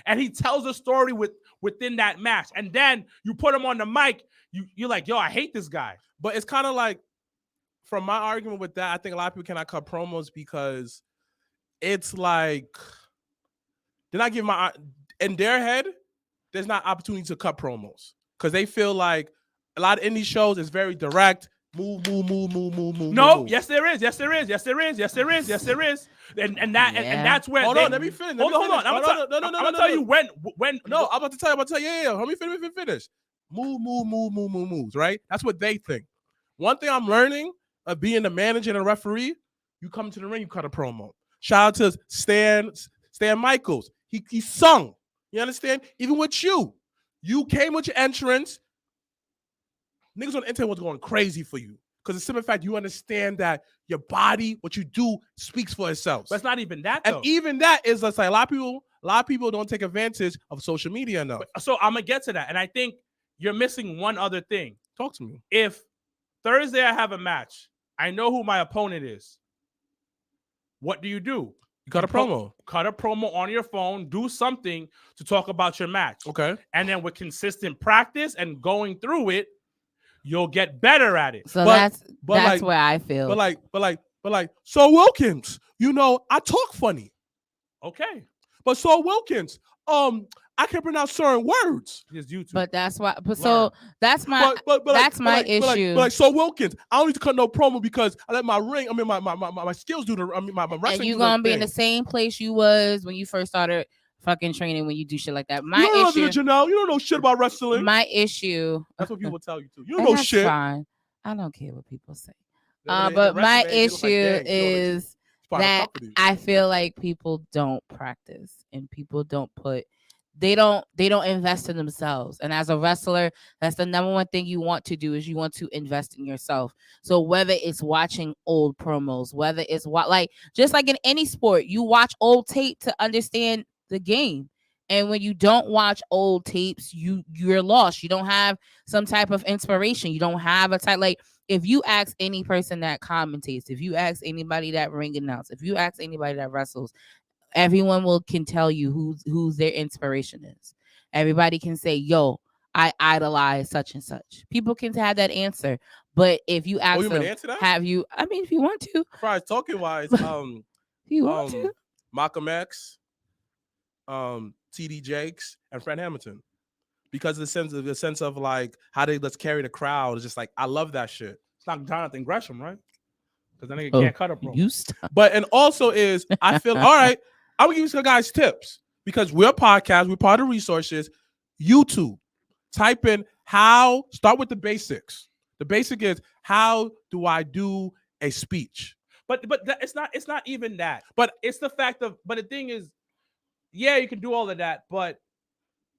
And he tells a story with within that match, and then you put him on the mic. You're like, yo, I hate this guy. But it's kind of like, from my argument with that, I think a lot of people cannot cut promos because it's like they're not giving in their head, there's not opportunity to cut promos because they feel like a lot of indie shows is very direct. Move. No, yes there is. And that's where. Hold on, let me finish. Hold on. I'm gonna tell you when. No, I'm about to tell you. Yeah. Let me finish. Moves. Right? That's what they think. One thing I'm learning of being the manager and a referee, you come to the ring, you cut a promo. Shout out to Stan Michaels. He sung. You understand? Even with you came with your entrance. Niggas on the internet was going crazy for you because the simple fact you understand that your body, what you do, speaks for itself. But it's not even that, though. And even that is like a lot of people don't take advantage of social media enough. So I'm gonna get to that, and I think you're missing one other thing. Talk to me. If Thursday I have a match, I know who my opponent is. What do? You cut a promo. Cut a promo on your phone. Do something to talk about your match. Okay. And then with consistent practice and going through it, you'll get better at it. So that's where I feel. But like, so Wilkins, I talk funny. Okay. But so Wilkins, I can't pronounce certain words. Just YouTube. But that's why. But so that's my my issue. But so Wilkins, I don't need to cut no promo because I let my skills do my wrestling. And you gonna be in the same place you was when you first started fucking training when you do shit like that. My issue, you don't know shit about wrestling. My issue. That's what people tell you too. You don't know shit. Fine. I don't care what people say. But my issue is that I feel like people don't practice and people don't they don't invest in themselves. And as a wrestler, that's the number one thing you want to do is you want to invest in yourself. So whether it's watching old promos, whether it's just like in any sport, you watch old tape to understand the game. And when you don't watch old tapes, you're lost. You don't have some type of inspiration. You don't have a type if you ask any person that commentates, if you ask anybody that ring announce, if you ask anybody that wrestles, everyone can tell you who's their inspiration is. Everybody can say, yo, I idolize such and such. People can have that answer. But if you ask them, have you, I mean, if you want to. As far as talking wise, if you want to. Malcolm X, TD Jakes, and Fred Hamilton. Because the sense of like how they let's carry the crowd is just like, I love that shit. It's not Jonathan Gresham, right? Because then they can't cut a promo. But and also is I feel all right. I'm gonna give you some guys tips because we're a podcast, we're part of resources. YouTube, type in start with the basics. The basic is how do I do a speech? But it's not even that. But it's the fact of. But the thing is, yeah, you can do all of that. But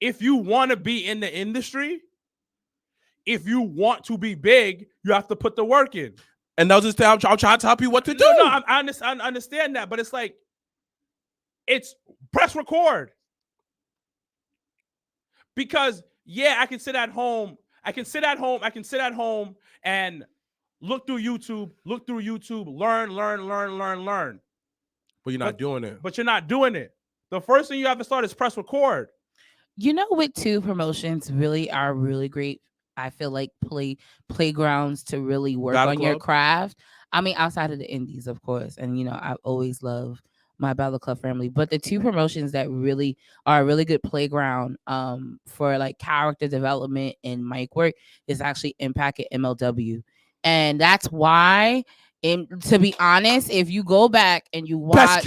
if you want to be in the industry, if you want to be big, you have to put the work in. And those is I'm trying to tell you what to do. No, I understand that, but it's like it's press record. Because I can sit at home. I can sit at home and look through YouTube, learn. But you're not doing it. But you're not doing it. The first thing you have to start is press record. With two promotions really are really great. I feel like playgrounds to really work on your craft. I mean, outside of the indies, of course. And, I always love my Battle Club family. But the two promotions that really are a really good playground for like character development and mic work is actually Impact and MLW. And that's why, to be honest, if you go back and you watch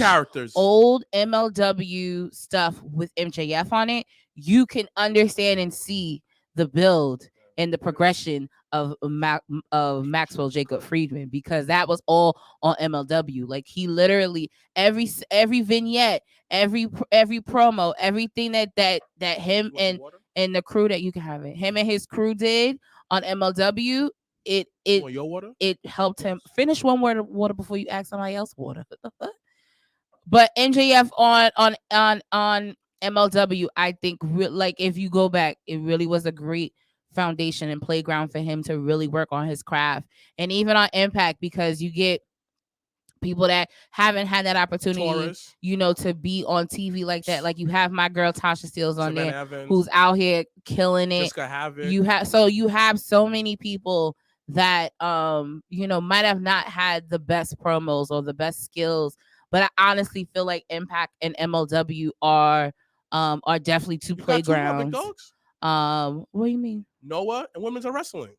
old MLW stuff with MJF on it, you can understand and see the build and the progression of Maxwell Jacob Friedman, because that was all on MLW. Like he literally every vignette, every promo, everything that him and the crew that you can have it, him and his crew did on MLW, it helped him finish one word of water before you ask somebody else water. But MJF on MLW, I think if you go back, it really was a great foundation and playground for him to really work on his craft. And even on Impact, because you get people that haven't had that opportunity, Taurus. to be on TV like that. Like you have my girl Tasha Steele on Savannah there, Evans. who's out here killing it. Jessica Havoc. You have so many people that might have not had the best promos or the best skills, but I honestly feel like Impact and MLW are definitely two You got two more big playgrounds. dogs? What do you mean? Noah and women's wrestling.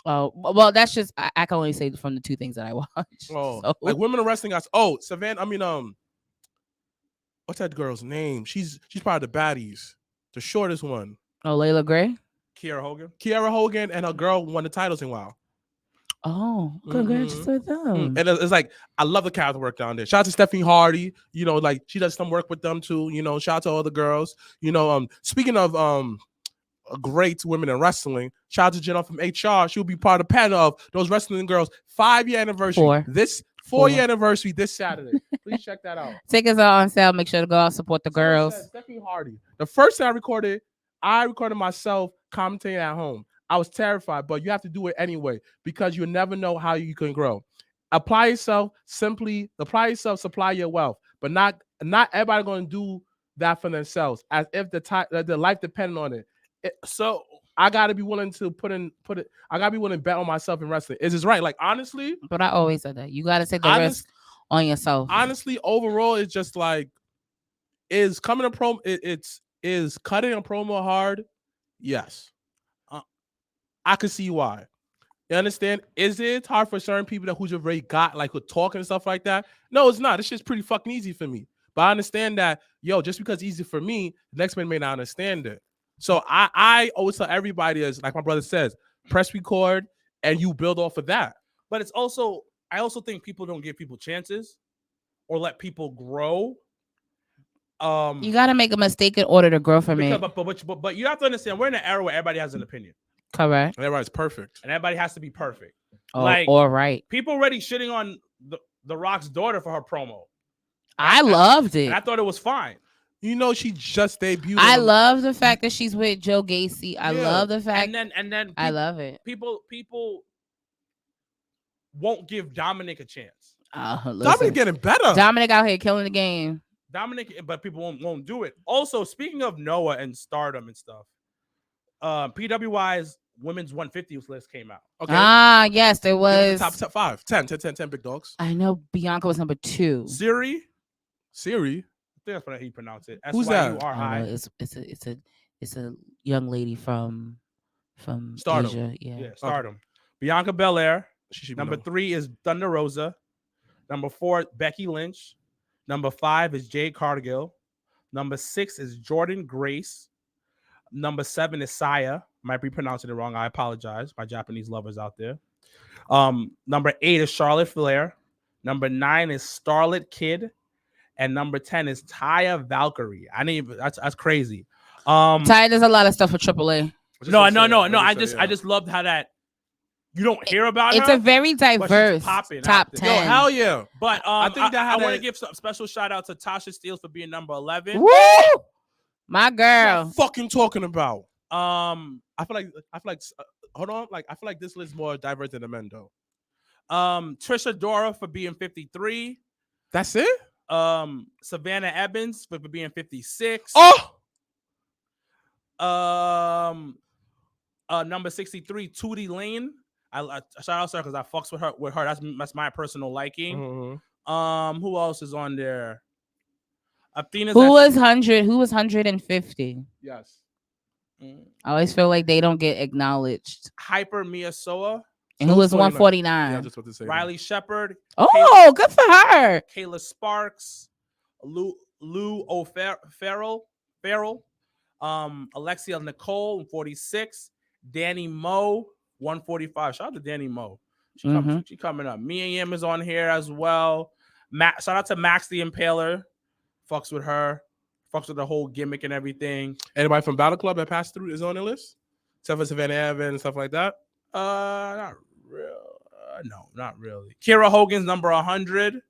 Oh, well, that's just I can only say from the two things that I watch. Oh, So. like women in wrestling. Savannah. I mean, what's that girl's name? She's part of the baddies, the shortest one. Oh, Layla Gray. Kiera Hogan. Kiera Hogan and her girl won the titles in WoW. Oh, congrats to them. And it's like I love the character work down there. Shout out to Stephanie Hardy. Like she does some work with them too. Shout out to all the girls. Speaking of great women in wrestling, shout out to Jenna from HR. She'll be part of the panel of those wrestling girls 5-year anniversary. This 4-year anniversary this Saturday. Please check that out. Tickets are on sale. Make sure to go out and support the girls. Stephanie Hardy. The first time I recorded myself commentating at home. I was terrified, but you have to do it anyway because you never know how you can grow. Apply yourself, supply your wealth, but not everybody going to do that for themselves as if the life depended on it. So I got to be willing to put it. I got to be willing to bet on myself in wrestling. Is this right? Like, honestly. But I always said that. You got to take the risk on yourself. Honestly, overall, it's just like, is cutting a promo hard? Yes. I could see why. You understand? Is it hard for certain people who just already got like with talking and stuff like that? No, it's not. It's just pretty fucking easy for me. But I understand that, just because it's easy for me, the next man may not understand it. So I always tell everybody, is like my brother says, press record and you build off of that. But it's also, I also think people don't give people chances or let people grow. You got to make a mistake in order to grow from it. But you have to understand, we're in an era where everybody has an opinion. Correct. Everybody's perfect. And everybody has to be perfect. All right. People already shitting on the Rock's daughter for her promo. I loved it. And I thought it was fine. She just debuted. I love the fact that she's with Joe Gacy. I love the fact. And then I love it. People won't give Dominic a chance. Dominic getting better. Dominic out here killing the game. But people won't do it. Also, speaking of Noah and stardom and stuff, PWI's women's 150 list came out. Okay. Yes, there was top 5, 10 big dogs. I know Bianca was number 2. Siri. I think that's how you pronounce it. Who's that? It's a young lady from Stardom. Asia. Yeah, Stardom. Okay. Bianca Belair. Number 3 is Thunder Rosa. Number 4, Becky Lynch. Number 5 is Jade Cargill. Number 6 is Jordan Grace. Number 7 is Saya. Might be pronouncing it wrong. I apologize. My Japanese lovers out there. Number 8 is Charlotte Flair. Number 9 is Starlet Kid. And number 10 is Taya Valkyrie. That's crazy. Taya does a lot of stuff for AAA. No. I just loved how that you don't hear about it. It's a very diverse top 10. Yo, hell yeah. But I think that I want to give some special shout out to Tasha Steele for being number 11. Woo! My girl. What fucking talking about? I feel like hold on. Like I feel like this list is more diverse than the men though. Trisha Dora for being 53. That's it? Savannah Evans for being 56. Number 63, Tootie Lane. I shout out to her because I fucks with her. That's my personal liking. Mm-hmm. Who else is on there? Athena's Who was 150? Yes. I always feel like they don't get acknowledged. Hyper Miyasoa. And who was 149? Yeah, just what to say. Riley Shepard. Oh, good for her. Kayla Sparks. Lou O'Farrell. Alexia Nicole, 46. Danny Moe, 145. Shout out to Danny Moe. She coming up. Mia Yim is on here as well. Shout out to Max the Impaler. Fucks with her. Fucks with the whole gimmick and everything. Anybody from Battle Club that passed through is on the list? Except for Savannah Evans and stuff like that? Not real. No, not really. Kiera Hogan's number 100.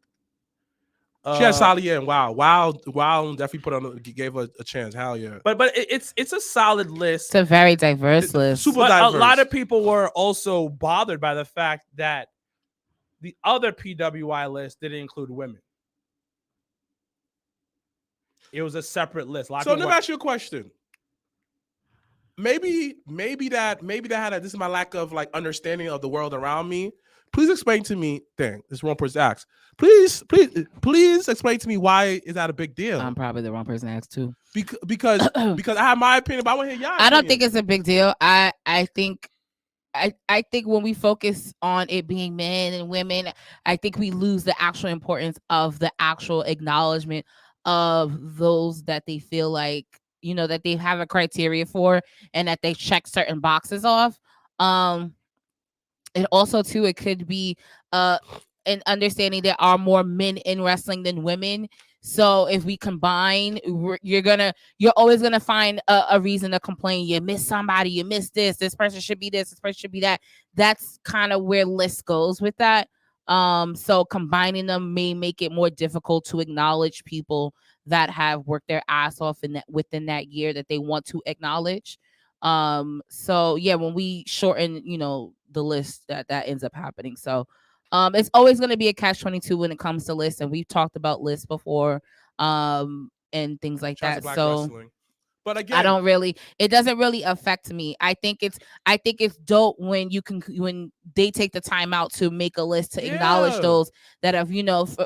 She had solid year. Wow, definitely gave her a chance. Hell yeah. But it's a solid list. It's a very diverse list. Super diverse. A lot of people were also bothered by the fact that the other PWI list didn't include women. It was a separate list. So let me ask you a question. Maybe that had this is my lack of like understanding of the world around me. Please explain to me. Dang, this wrong person asked. Please explain to me why is that a big deal? I'm probably the wrong person to ask too. Because I have my opinion, but I want to hear y'all. I don't think it's a big deal. I think when we focus on it being men and women, I think we lose the actual importance of the actual acknowledgement of those that they feel like, that they have a criteria for and that they check certain boxes off. And also too, it could be an understanding there are more men in wrestling than women. So if we combine, you're always gonna find a reason to complain. You miss somebody, you miss this person should be this person should be that. That's kind of where list goes with that. So combining them may make it more difficult to acknowledge people that have worked their ass off within that year that they want to acknowledge. So yeah, when we shorten, the list, that ends up happening. So it's always going to be a catch-22 when it comes to lists, and we've talked about lists before, and things like that. So wrestling. But again, it doesn't really affect me. I think it's dope when when they take the time out to make a list to acknowledge those that have,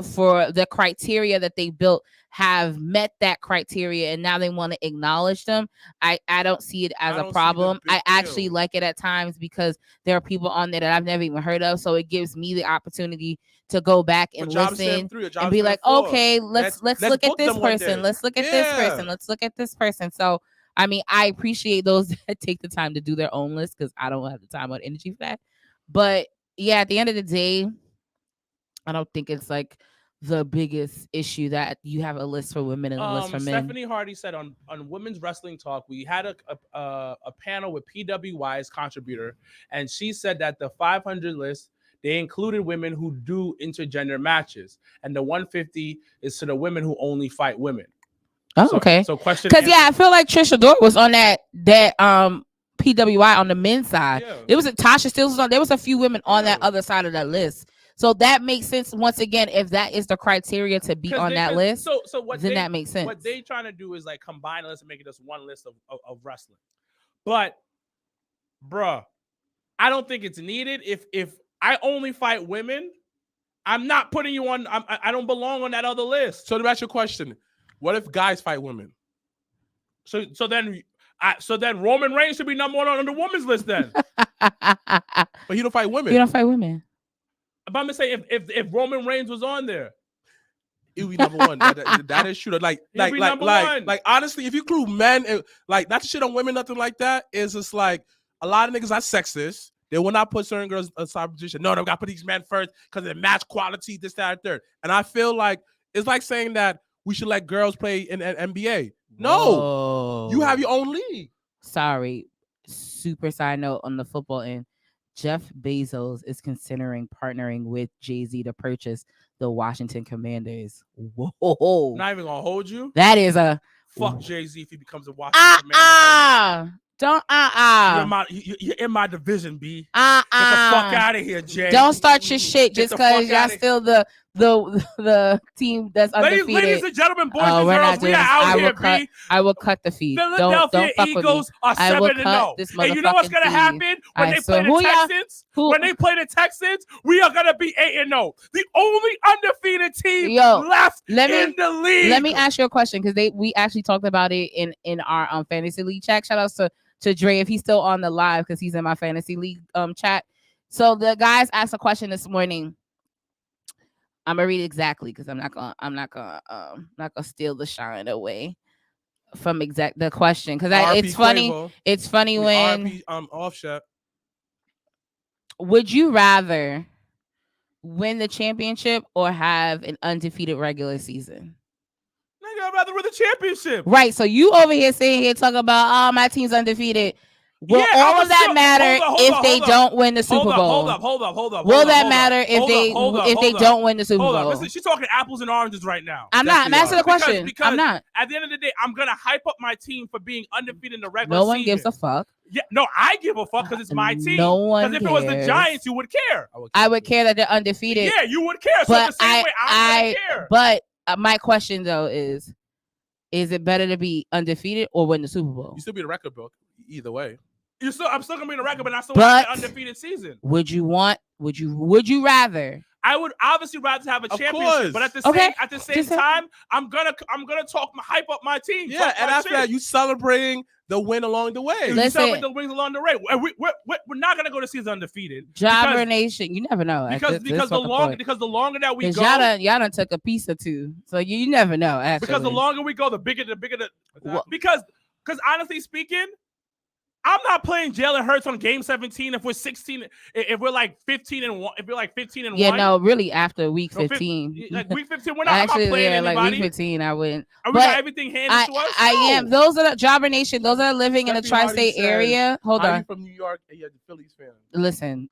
for the criteria that they built have met that criteria, and now they want to acknowledge them. I don't see it as a problem. I actually like it at times because there are people on there that I've never even heard of. So it gives me the opportunity to go back and listen and be like, okay, let's look at this person. Let's look at this person. Let's look at this person. So, I mean, I appreciate those that take the time to do their own list because I don't have the time or energy for that. But yeah, at the end of the day, I don't think it's like the biggest issue that you have a list for women and a list for men. Stephanie Hardy said on Women's Wrestling Talk, we had a panel with PWI's contributor, and she said that the 500 list, they included women who do intergender matches, and the 150 is to the women who only fight women. Oh, okay. So question. Because I feel like Trisha Dort was on that PWI on the men's side. Yeah. It was Tasha Steele was on. There was a few women on that other side of that list. So that makes sense. Once again, if that is the criteria to be on that list, that makes sense. What they trying to do is like combine a list and make it just one list of wrestling. But, bruh, I don't think it's needed. If I only fight women, I'm not putting you on. I don't belong on that other list. So to ask your question, what if guys fight women? So then Roman Reigns should be number one on the women's list then. But he don't fight women. You don't fight women. But I'm gonna say if Roman Reigns was on there, it would be number one. That is true. Like honestly, if you include men, like that shit on women, nothing like that is just like a lot of niggas are sexist. They will not put certain girls in side position. No, they got to put these men first because they match quality, this, that, and third. And I feel like it's like saying that we should let girls play in NBA. No, you have your own league. Sorry. Super side note on the football end. Jeff Bezos is considering partnering with Jay-Z to purchase the Washington Commanders. Whoa. Not even gonna hold you. That is a fuck Jay-Z if he becomes a Washington Commander. Don't You're in my division, B. Get the fuck out of here, Jay. Don't start your shit just because y'all still the team that's undefeated. Ladies and gentlemen, boys and girls, we are out here, B. I will cut the feed. Philadelphia Eagles are 7-0. And you know what's gonna happen when they play the Texans? When they play the Texans, we are gonna be 8-0. The only undefeated team left in the league. Let me ask you a question because we actually talked about it in our fantasy league chat. Shout out to Dre if he's still on the live because he's in my fantasy league chat. So the guys asked a question this morning. I'm gonna read it exactly because I'm not gonna steal the shine away from the question because it's funny. Quavo. It's funny when off shot. Would you rather win the championship or have an undefeated regular season? I'd rather win the championship. Right. So you over here talking about my team's undefeated. Will all of that matter if they don't win the Super Bowl? Hold up. Will that matter if they don't win the Super Bowl? Listen, she's talking apples and oranges right now. I'm not. I'm asking the question. Because I'm not. At the end of the day, I'm gonna hype up my team for being undefeated in the regular No season. one gives a fuck. Yeah, no, I give a fuck because it's my team. No one Because if it was the Giants, you would care. I would care that they're undefeated. Yeah, you would care. So But the same way I'm gonna care. But my question though is it better to be undefeated or win the Super Bowl? You still be the record book either way. I'm still gonna be in the record, but I still want an undefeated season. Would you rather? I would obviously rather have a championship, course. but at the same Just time, I'm gonna hype up my team. Yeah, and after that, you celebrating the win along the way. You celebrate the wins along the way. We're not gonna go to season undefeated. Jobber Nation, you never know. Because the longer that we go, y'all done took a piece or two, so you never know. Actually, because the longer we go, the bigger the because honestly speaking, I'm not playing Jalen Hurts on game 17 if we're 16, if we're like 15 and 1, if we're like 15 and 1. Yeah, no, really after week 15. Like week 15, we're not, actually, I'm not playing anybody. Like week 15, I wouldn't. We got everything handed to us. I am. Those are the Jobber Nation. Those are living in the tri-state area. Hold on. You from New York and you're the Phillies fan. Listen,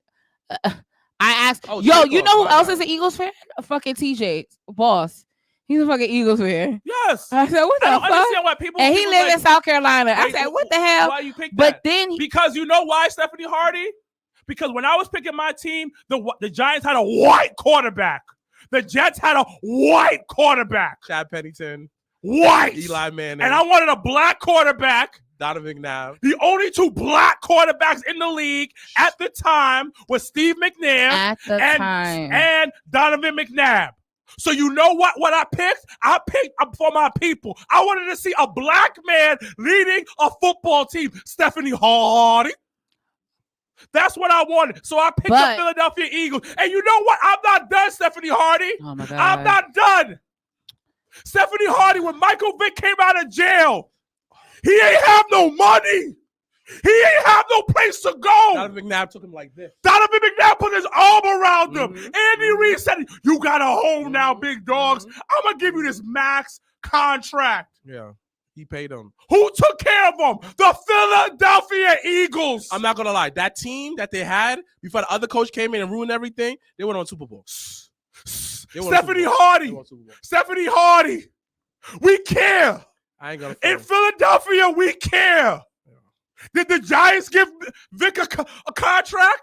I asked. You know who else is an Eagles fan? A fucking TJ boss. He's a fucking Eagles fan. Yes. I said, what the fuck? I don't understand why people. And he lives in South Carolina. I said, what the hell? Why you pick that? But then because you know why, Stephanie Hardy? Because when I was picking my team, the Giants had a white quarterback. The Jets had a white quarterback. Chad Pennington. White. Eli Manning. And I wanted a black quarterback. Donovan McNabb. The only two black quarterbacks in the league at the time was Steve McNabb and Donovan McNabb. So you know what I picked? I picked for my people. I wanted to see a black man leading a football team. Stephanie Hardy. That's what I wanted. So I picked the Philadelphia Eagles. And you know what? I'm not done, Stephanie Hardy. Oh my God. I'm not done. Stephanie Hardy, when Michael Vick came out of jail, he ain't have no money. He ain't have no place to go. Donovan McNabb took him like this. Donovan McNabb put his arm around him. Andy Reid said, you got a home now, big dogs. I'm going to give you this max contract. Yeah, he paid him. Who took care of him? The Philadelphia Eagles. I'm not going to lie. That team that they had before the other coach came in and ruined everything, they went on Super Bowl. Stephanie Hardy. Stephanie Hardy. We care. I ain't gonna in Philadelphia, we care. Did the Giants give Vic a contract?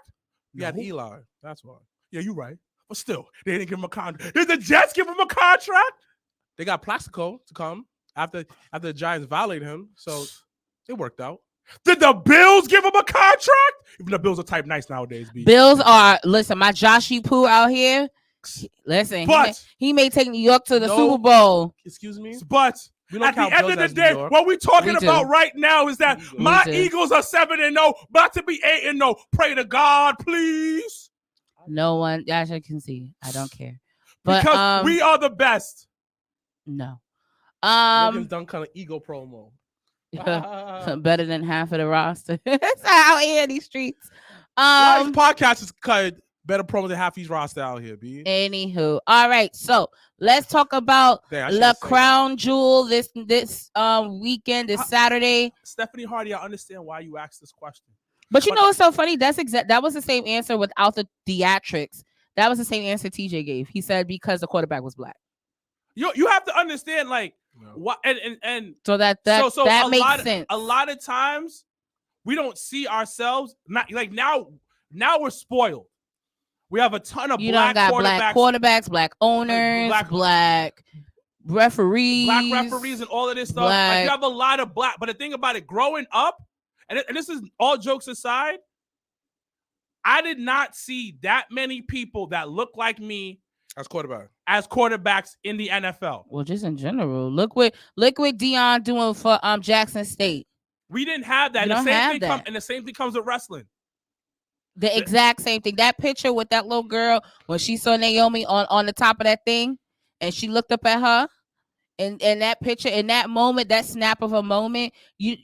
He had Eli. That's why. Yeah, you're right. But still, they didn't give him a contract. Did the Jets give him a contract? They got Plaxico to come after the Giants violated him. So it worked out. Did the Bills give him a contract? Even the Bills are type nice nowadays, B. Bills are, listen, my Joshy Poo out here. Listen, he may take New York to the Super Bowl. Excuse me? But at the end of the day, what we're talking about right now is that my Eagles are 7-0, about to be 8-0. Pray to God, please. No one, as you can see, I don't care. But, because we are the best. No. Wilkins done kind of ego promo. Better than half of the roster. That's out here in these streets. Live podcast is cut. Better promo than half these roster out here, B. Anywho, all right. So let's talk about the crown jewel this weekend, this Saturday. Stephanie Hardy, I understand why you asked this question. But you know what's so funny? That was the same answer without the theatrics. That was the same answer TJ gave. He said because the quarterback was black. You have to understand, like, what and so that makes sense. A lot of times we don't see ourselves like now we're spoiled. We have a ton of black quarterbacks, black owners, black referees, and all of this stuff. Like, you have a lot of black. But the thing about it, growing up, and this is all jokes aside, I did not see that many people that look like me as quarterbacks in the NFL. Well, just in general, look what Deion doing for Jackson State. We didn't have that. And the same thing comes with wrestling. The exact same thing. That picture with that little girl when she saw Naomi on the top of that thing, and she looked up at her, and that picture in that moment, that snap of a moment, I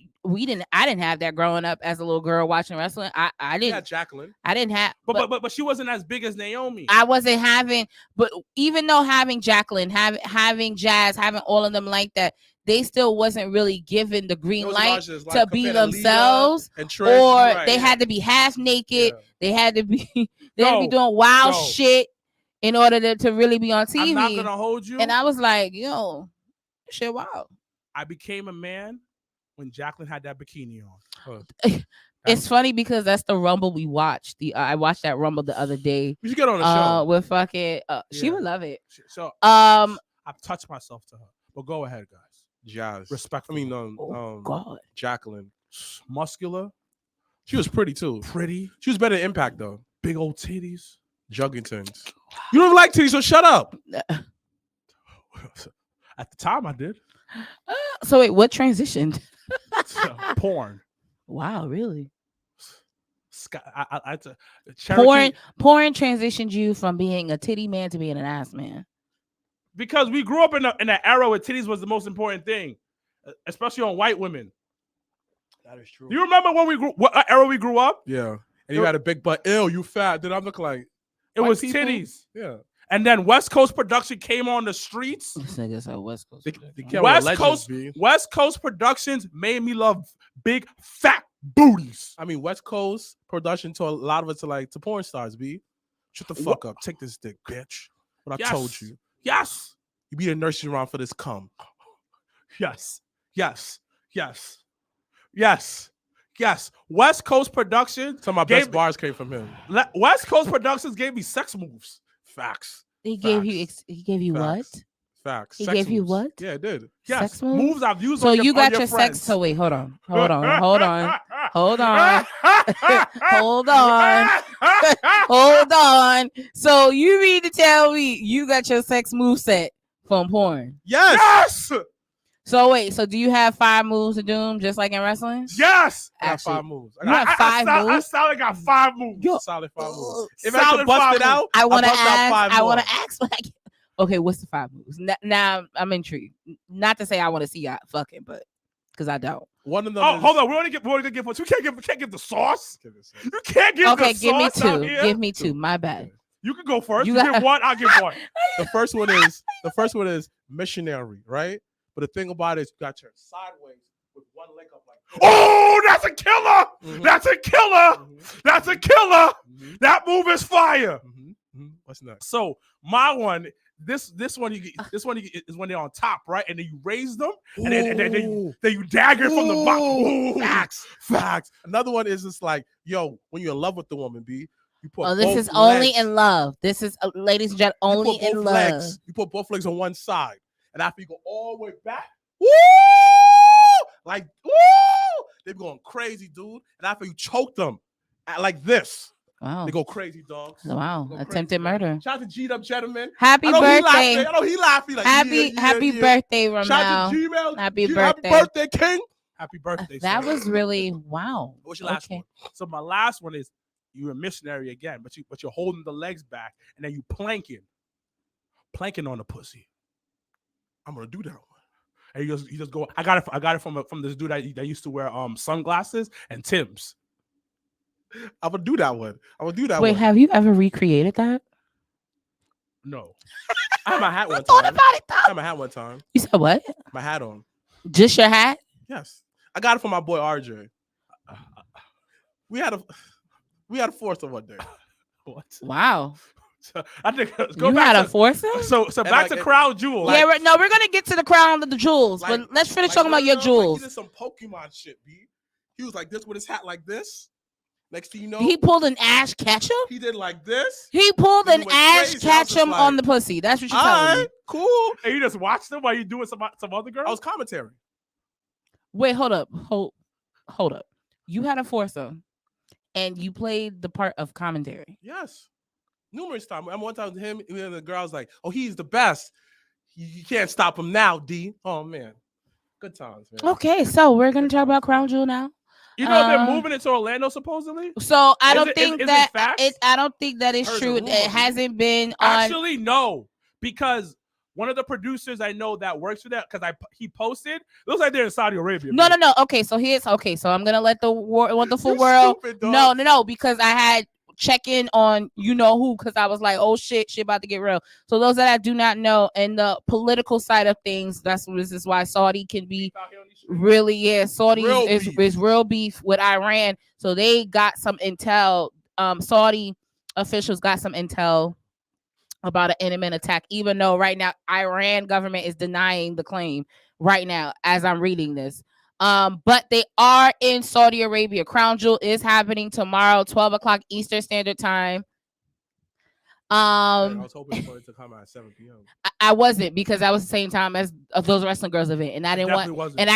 didn't have that growing up as a little girl watching wrestling. I didn't. Yeah, Jacqueline. I didn't have. But she wasn't as big as Naomi. I wasn't having. But even though having Jacqueline, having Jazz, having all of them like that, they still wasn't really given the green Those light marches, like, to be compared to Lita themselves, and Trish, or right, they yeah. had to be half naked. Yeah. They had to be they had to be Yo, doing wild yo. shit in order to really be on TV. I'm not gonna hold you. And I was like, yo, shit, wow. I became a man when Jacqueline had that bikini on. It's funny because that's the Rumble we watched. I watched that Rumble the other day. You should get on the show. With fucking she Yeah. would love it. So Um I've touched myself to her. But go ahead, guys. Jazz. Respectfully. God. Jacqueline. Muscular, She was pretty too. pretty, She was better in Impact though. big old titties. Juggingtons. You don't even like titties, so shut up. At the time, I did. So wait, what transitioned? Porn. Wow, really? Porn. Porn transitioned you from being a titty man to being an ass man. Because we grew up in an era where titties was the most important thing, especially on white women. That is true. You remember when what era we grew up? Yeah. And you had a big butt. Ew, you fat. Then I'm looking like It white was people? titties. Yeah. And then West Coast production came on the streets. This nigga's a West Coast. They can't wear legends, West Coast Productions made me love big fat booties. I mean, West Coast production to a lot of it to porn stars, B. Shut the fuck up. Take this dick, bitch. What I told you. Yes. You be the nursery rhyme for this cum. Yes. Yes. Yes. Yes. Yes. West Coast Productions. Some of my best bars came from him. West Coast Productions gave me sex moves. Facts. He gave you what? Facts. He Sex gave you moves. what? Yeah, it did. Yes. Sex moves? Moves I've used So on your you got your friends. sex. So wait, hold on. Hold on. Hold on. Hold on. Hold on. Hold on. So you mean to tell me you got your sex move set from porn? Yes. Yes. So wait, so do you have 5 moves to doom just like in wrestling? Yes. I got Actually, 5 moves. you have 5 I moves? solid got 5 moves. Yo, Solid 5 moves. If solid I could bust 5 it out, moves. I want to I'll bust out 5 ask. I more. want to ask. Like, okay, what's the 5 moves? Now I'm intrigued. Not to say I want to see y'all fucking, but because I don't. One of them. Oh, is, hold on. We're gonna give one. We can't give the sauce. You can't give Okay, the give me sauce out 2. here. Give me 2. My bad. You can go first. You You got- give one. I'll give one. The first one is missionary, right? But the thing about it is you got your sideways with one leg up like this. Oh, that's a killer. Mhm. That's a killer. Mhm. That's a killer. Mhm. That move is fire. Mhm. Mhm. What's next? So my one, this one is when they're on top, right? And then you raise them, and then you dagger from the bottom. Facts. Another one is just like, yo, when you're in love with the woman, B, you put Oh, this both is only legs- in love. This is, ladies and gentlemen, you only put both in love. legs. You put both legs on one side, and after you go all the way back, woo, like woo, they be going crazy, dude. And after you choke them, like this, Wow. they go crazy, dogs. Wow. Go Attempted crazy, man. murder. Shout out to G'd up, gentlemen. Happy I know he birthday. laughing. I know he laughing. Like, Happy birthday, Shout out to Ramel. Gmail. Happy Happy birthday. birthday, King. Happy birthday. That sir. was really wow. What's your last one? So my last one is you're a missionary again, but you're holding the legs back, and then you planking on the pussy. I'm gonna do that one. And you just go. I got it from this dude that used to wear Sunglasses and Timbs. I'm gonna do that one. Wait, have you ever recreated that? No. I had my hat one Thought time. about it I though. had my hat one time. You said what? My hat on. Just your hat? Yes, I got it from my boy RJ. We had a foursome one day. What? Wow. So I think You had a foursome? So back to Crown Jewel. Yeah, we're gonna get to the crown of the jewels, but let's finish talking about your jewels. He did some Pokemon shit, B. He was like this with his hat like this. Next thing you know, He pulled an Ash Ketchum? he did like this. He pulled He an went Ash crazy. I was just Ketchum like, on the pussy. That's what you're All telling me. right, cool. And you just watched them while you doing some other girl. I was commentary. Wait, hold up. Hold up. You had a foursome and you played the part of commentary. Yes, numerous times. I remember one time with him, and the girl was like, "Oh, he's the best. You can't stop him now, D." Oh man, good times, man. Okay, so we're gonna talk about Crown Jewel now. You know they're moving it to Orlando supposedly. So I Is don't it- think is it that facts? I don't think that is Heard true. the It rumor. hasn't been on. Actually, no, because one of the producers I know that works for that because he posted. It looks like they're in Saudi Arabia. No, man. no. Okay, so I'm gonna let the full You world. stupid, No, dog. no, because I had check in on you know who, because I was like, oh shit about to get real. So those that do not know, in the political side of things, this is why Saudi can be really Saudi is real beef with Iran. So they got some intel. Saudi officials got some intel about an imminent attack, even though right now Iran government is denying the claim right now as I'm reading this. But they are in Saudi Arabia. Crown Jewel is happening tomorrow, 12 o'clock Eastern Standard Time. I was hoping for it to come out at 7 p.m. I wasn't, because that was the same time as those wrestling girls event, and I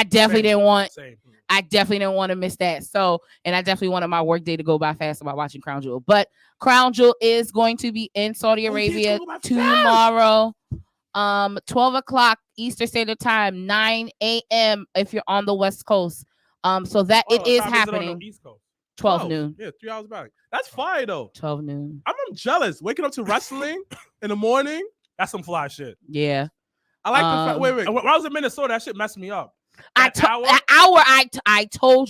definitely didn't want to miss that. So, and I definitely wanted my work day to go by fast about watching Crown Jewel. But Crown Jewel is going to be in Saudi Arabia tomorrow, 12 o'clock Eastern Standard Time, 9 a.m. if you're on the West Coast. So that it is happening. East Coast. 12 noon. Yeah, 3 hours back. That's fire though. 12 noon. I'm jealous. Waking up to wrestling in the morning. That's some fly shit. Yeah. I like the fact. Wait. When I was in Minnesota, that shit messed me up. I told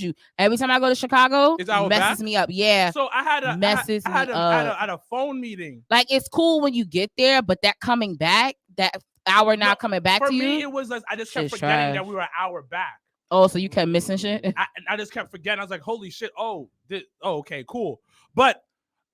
you. Every time I go to Chicago, it messes me up. Yeah. So I had a phone meeting. Like, it's cool when you get there, but that coming back, that hour not coming back to you. For me, it was like I just kept forgetting that we were an hour back. Oh, so you kept missing shit? I just kept forgetting. I was like, holy shit. Okay, cool. But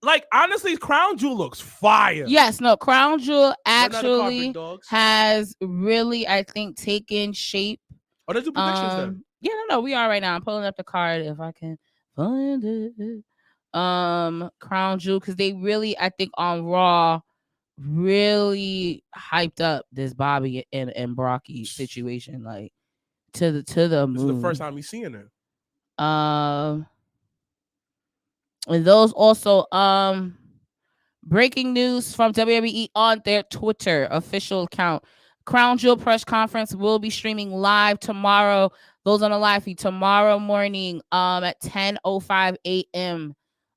like, honestly, Crown Jewel looks fire. Yes, no, Crown Jewel actually has really, I think, taken shape. Oh, there's predictions then. Yeah, no, we are right now. I'm pulling up the card if I can find it. Crown Jewel, because they really, I think, on Raw, really hyped up this Bobby and Brocky situation, like to the moon. This is the first time we seeing it. And those also, breaking news from WWE on their Twitter official account. Crown Jewel press conference will be streaming live tomorrow. Those on the live feed tomorrow morning, at 10:05 a.m.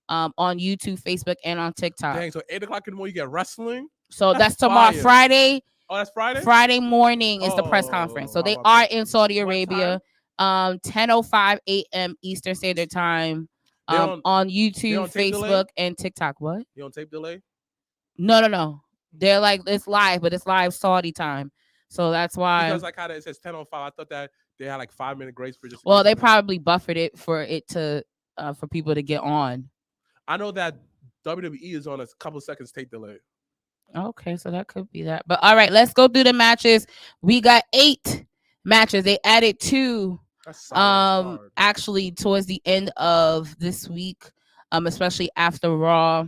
On YouTube, Facebook, and on TikTok. Dang, so 8 o'clock in the morning you get wrestling. So that's tomorrow, Friday. Oh, that's Friday. Friday morning is the press conference. So they are in Saudi Arabia. 10:05 a.m. Eastern Standard Time. On YouTube, Facebook, and TikTok. What? You don't tape delay? No. They're like, it's live, but it's live Saudi time. So that's why. Because like how it says 10:05, I thought that they had like 5-minute grace for just. Well, they probably buffered it for it to for people to get on. I know that WWE is on a couple seconds tape delay. Okay, so that could be that. But all right, let's go through the matches. We got 8 matches. They added 2. Actually towards the end of this week, especially after Raw.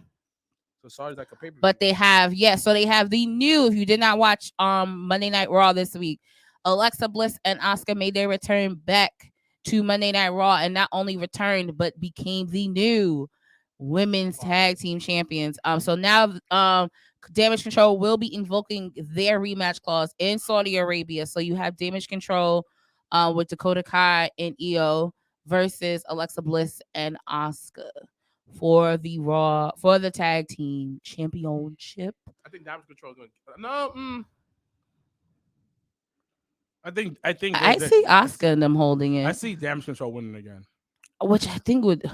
So sorry, like a paper. But they have, so they have the new, if you did not watch Monday Night Raw this week, Alexa Bliss and Asuka made their return back to Monday Night Raw, and not only returned but became the new women's tag team champions. So now Damage Control will be invoking their rematch clause in Saudi Arabia. So you have Damage Control with Dakota Kai and Io versus Alexa Bliss and Asuka for the tag team championship. I think Damage Control is going to no. I think I see Asuka and them holding it. I see Damage Control winning again, which I think would.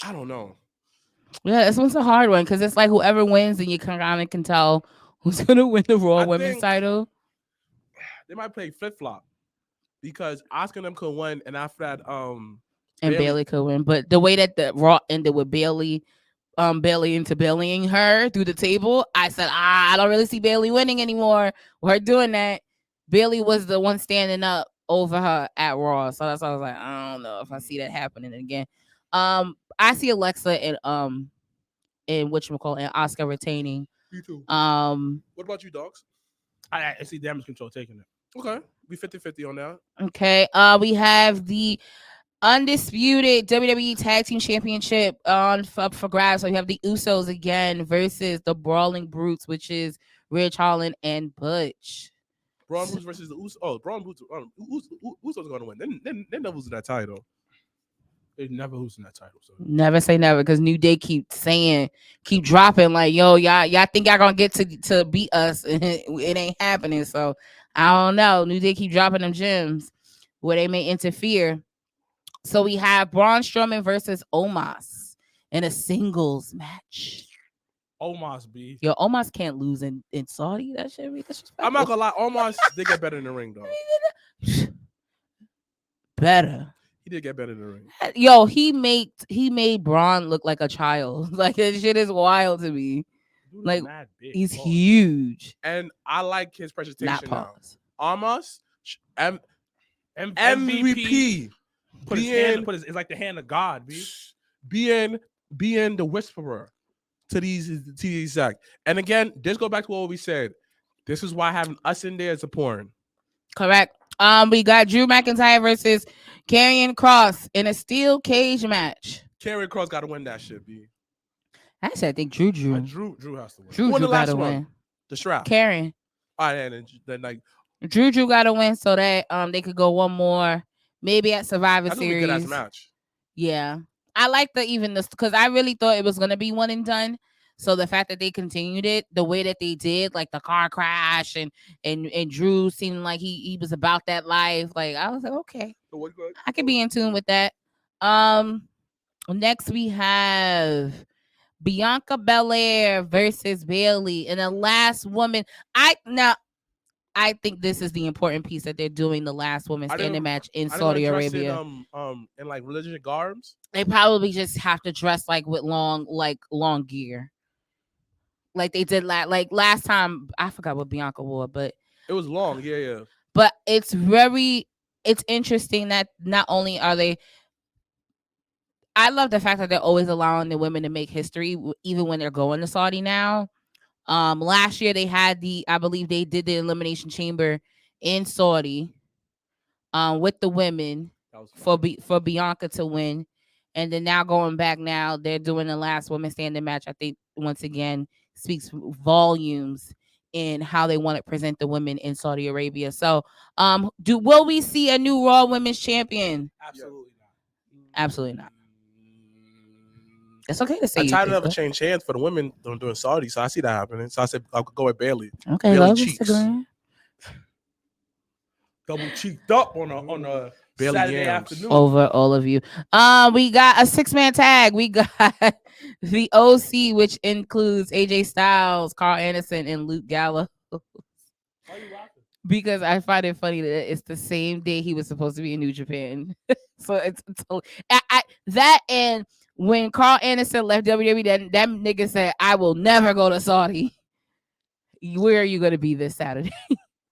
I don't know. Yeah, this one's a hard one because it's like whoever wins, and you kind of can tell who's gonna win the Raw Women's title. They might play flip flop because Asuka and them could win, and after that, and Bayley could win. But the way that the Raw ended with Bayley into Bayleying her through the table, I said, I don't really see Bayley winning anymore. Her doing that. Bayley was the one standing up over her at Raw, so that's why I was like, I don't know if I see that happening again. I see Alexa and whatchamacallit and Asuka retaining. Me too. What about you, dogs? I see Damage Control taking it. Okay, we 50-50 on that. Okay, we have the undisputed WWE Tag Team Championship up for grabs. So you have the Usos again versus the Brawling Brutes, which is Ridge Holland and Butch. Braun Brutes versus the Usos. Oh, Braun Brutes. Usos are going to win. They're never losing that title. They never losing that title. So never say never, because New Day keep dropping like, yo, y'all think y'all gonna get to beat us, and it ain't happening. So I don't know. New Day keep dropping them gems where they may interfere. So we have Braun Strowman versus Omos in a singles match. Omos, B. Yo, Omos can't lose in Saudi. That shit be disrespectful. I'm not gonna lie, almost did get better in the ring though. Better. He did get better in the ring. Yo, he made Braun look like a child. Like that shit is wild to me. Dude, Like, mad big. he's Pause. huge. And I like his presentation Not now. pause. Almost MVP. MVP. Put his hand. It's like the hand of God, B. Being the whisperer to these acts. And again, this go back to what we said. This is why having us in there is important. Correct. We got Drew McIntyre versus Karrion Kross in a steel cage match. Karrion Kross got to win that shit, B. Actually, I think Drew. Drew has to win. Drew Who won the last gotta one? win. The strap. Karrion. All right, and then like Drew gotta win so that they could go one more, maybe at Survivor that's gonna be a good ass Series. match. Yeah, I like the even this because I really thought it was gonna be one and done. So the fact that they continued it the way that they did, like the car crash and Drew seemed like he was about that life. Like I was like, okay, I could be in tune with that. Next we have Bianca Belair versus Bayley and the last woman. I think this is the important piece that they're doing the last woman standing match in Saudi Arabia. In like religious garbs. They probably just have to dress like with long gear. Like they did last time. I forgot what Bianca wore, but it was long. Yeah. But it's interesting that not only are they, I love the fact that they're always allowing the women to make history, even when they're going to Saudi now. Last year they had I believe they did the Elimination Chamber in Saudi, with the women for Bianca to win, and then now going back now they're doing the last woman standing match. I think once again speaks volumes in how they want to present the women in Saudi Arabia. So, will we see a new Raw Women's Champion? Absolutely not. Absolutely not. It's okay to say. I title never change hands for the women doing Saudi, so I see that happening. So I said I'll go with Bayley. Okay, Bayley love cheeks. Instagram. Double cheeked up on a Bayley Saturday yams. afternoon. Over all of you. We got a 6-man tag. We got the OC, which includes AJ Styles, Carl Anderson, and Luke Gallows. Why are you laughing? Because I find it funny that it's the same day he was supposed to be in New Japan. So it's that, and when Carl Anderson left WWE, that nigga said, "I will never go to Saudi." Where are you going to be this Saturday?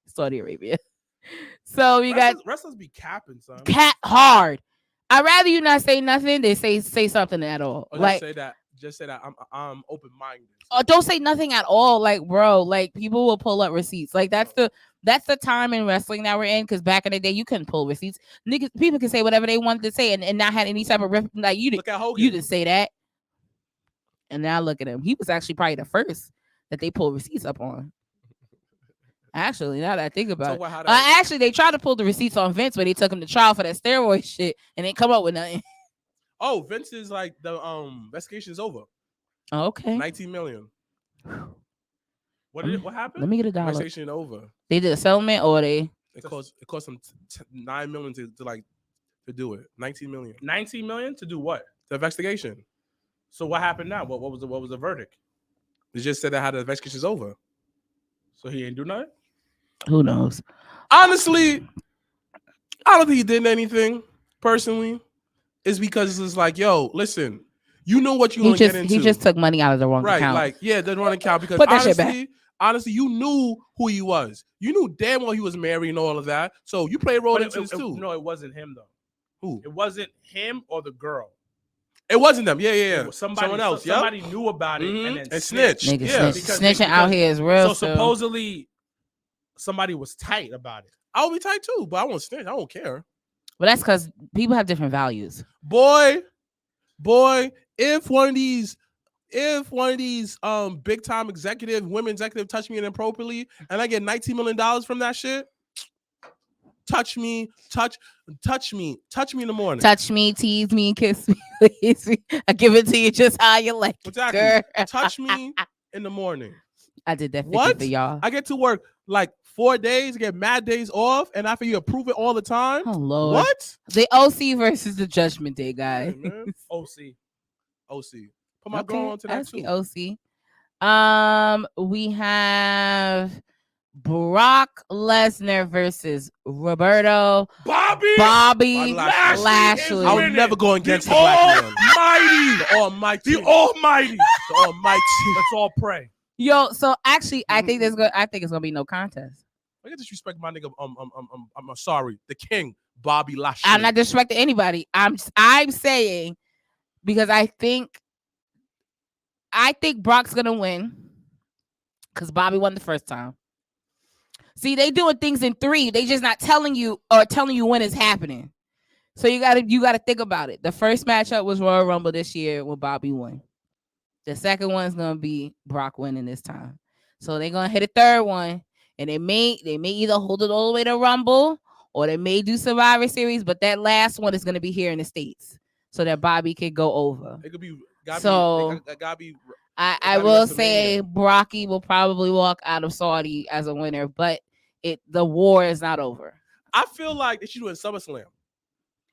Saudi Arabia. So we got wrestlers be capping, son. cat hard. I'd rather you not say nothing than say something at all. Or like just say that I'm open minded. Or don't say nothing at all. Like, bro, like people will pull up receipts. Like that's the time in wrestling that we're in. Because back in the day, you couldn't pull receipts. Niggas, people can say whatever they wanted to say and not had any type of like you Look at Hogan. You didn't say that. And now look at him. He was actually probably the first that they pulled receipts up on. Actually, now that I think about it, actually they tried to pull the receipts on Vince when they took him to trial for that steroid shit, and they come up with nothing. Oh, Vince is like the investigation is over. Okay. 19 million. What happened? Let me get a dollar. Investigation over. They did a settlement, or they? It cost them 9 million to do it. 19 million. 19 million to do what? The investigation. So what happened now? What was the verdict? They just said that how the investigation is over. So he ain't do nothing. Who knows? Honestly, I don't think he did anything. Personally, it's because it's like, yo, listen, you know what you want to get into. He just took money out of the wrong account. Right, like, yeah, the wrong account. Because Put that shit back. honestly, you knew who he was. You knew damn well he was married and all of that. So you play a role into this too. No, it wasn't him though. Who? It wasn't him or the girl. It wasn't them. Yeah. Someone else. Somebody knew about it and then snitched. Nigga, yeah, snitching out here is real. So supposedly somebody was tight about it. I'll be tight too, but I won't snitch. I don't care. But that's because people have different values. Boy, if one of these big time women executive touch me inappropriately and I get $19 million from that shit, touch me in the morning. Touch me, tease me, kiss me, please me. I give it to you just how you like. Exactly. Girl. Touch me in the morning. I did that 50 What? for y'all. I get to work like 4 days, get mad days off, and after you approve it all the time. Oh Lord. What? The OC versus the Judgment Day, guys. Yeah, man. OC. Put my girl onto that that's the too. OC. We have Brock Lesnar versus Roberto Bobby Lashley. I would never go against the the black man. Almighty. The Almighty. The Almighty. Let's all pray. Yo, so actually, I think it's gonna be no contest. I can disrespect my nigga. I'm sorry, the king, Bobby Lashley. I'm not disrespecting anybody. I'm saying because I think Brock's gonna win because Bobby won the first time. See, they doing things in 3. They just not telling you when it's happening. So you gotta think about it. The first matchup was Royal Rumble this year when Bobby won. The second one's gonna be Brock winning this time. So they're gonna hit a third one, and they may either hold it all the way to Rumble or they may do Survivor Series. But that last one is gonna be here in the States, so that Bobby could go over. It could be. I will say Brocky will probably walk out of Saudi as a winner, but the war is not over. I feel like they should do it in SummerSlam.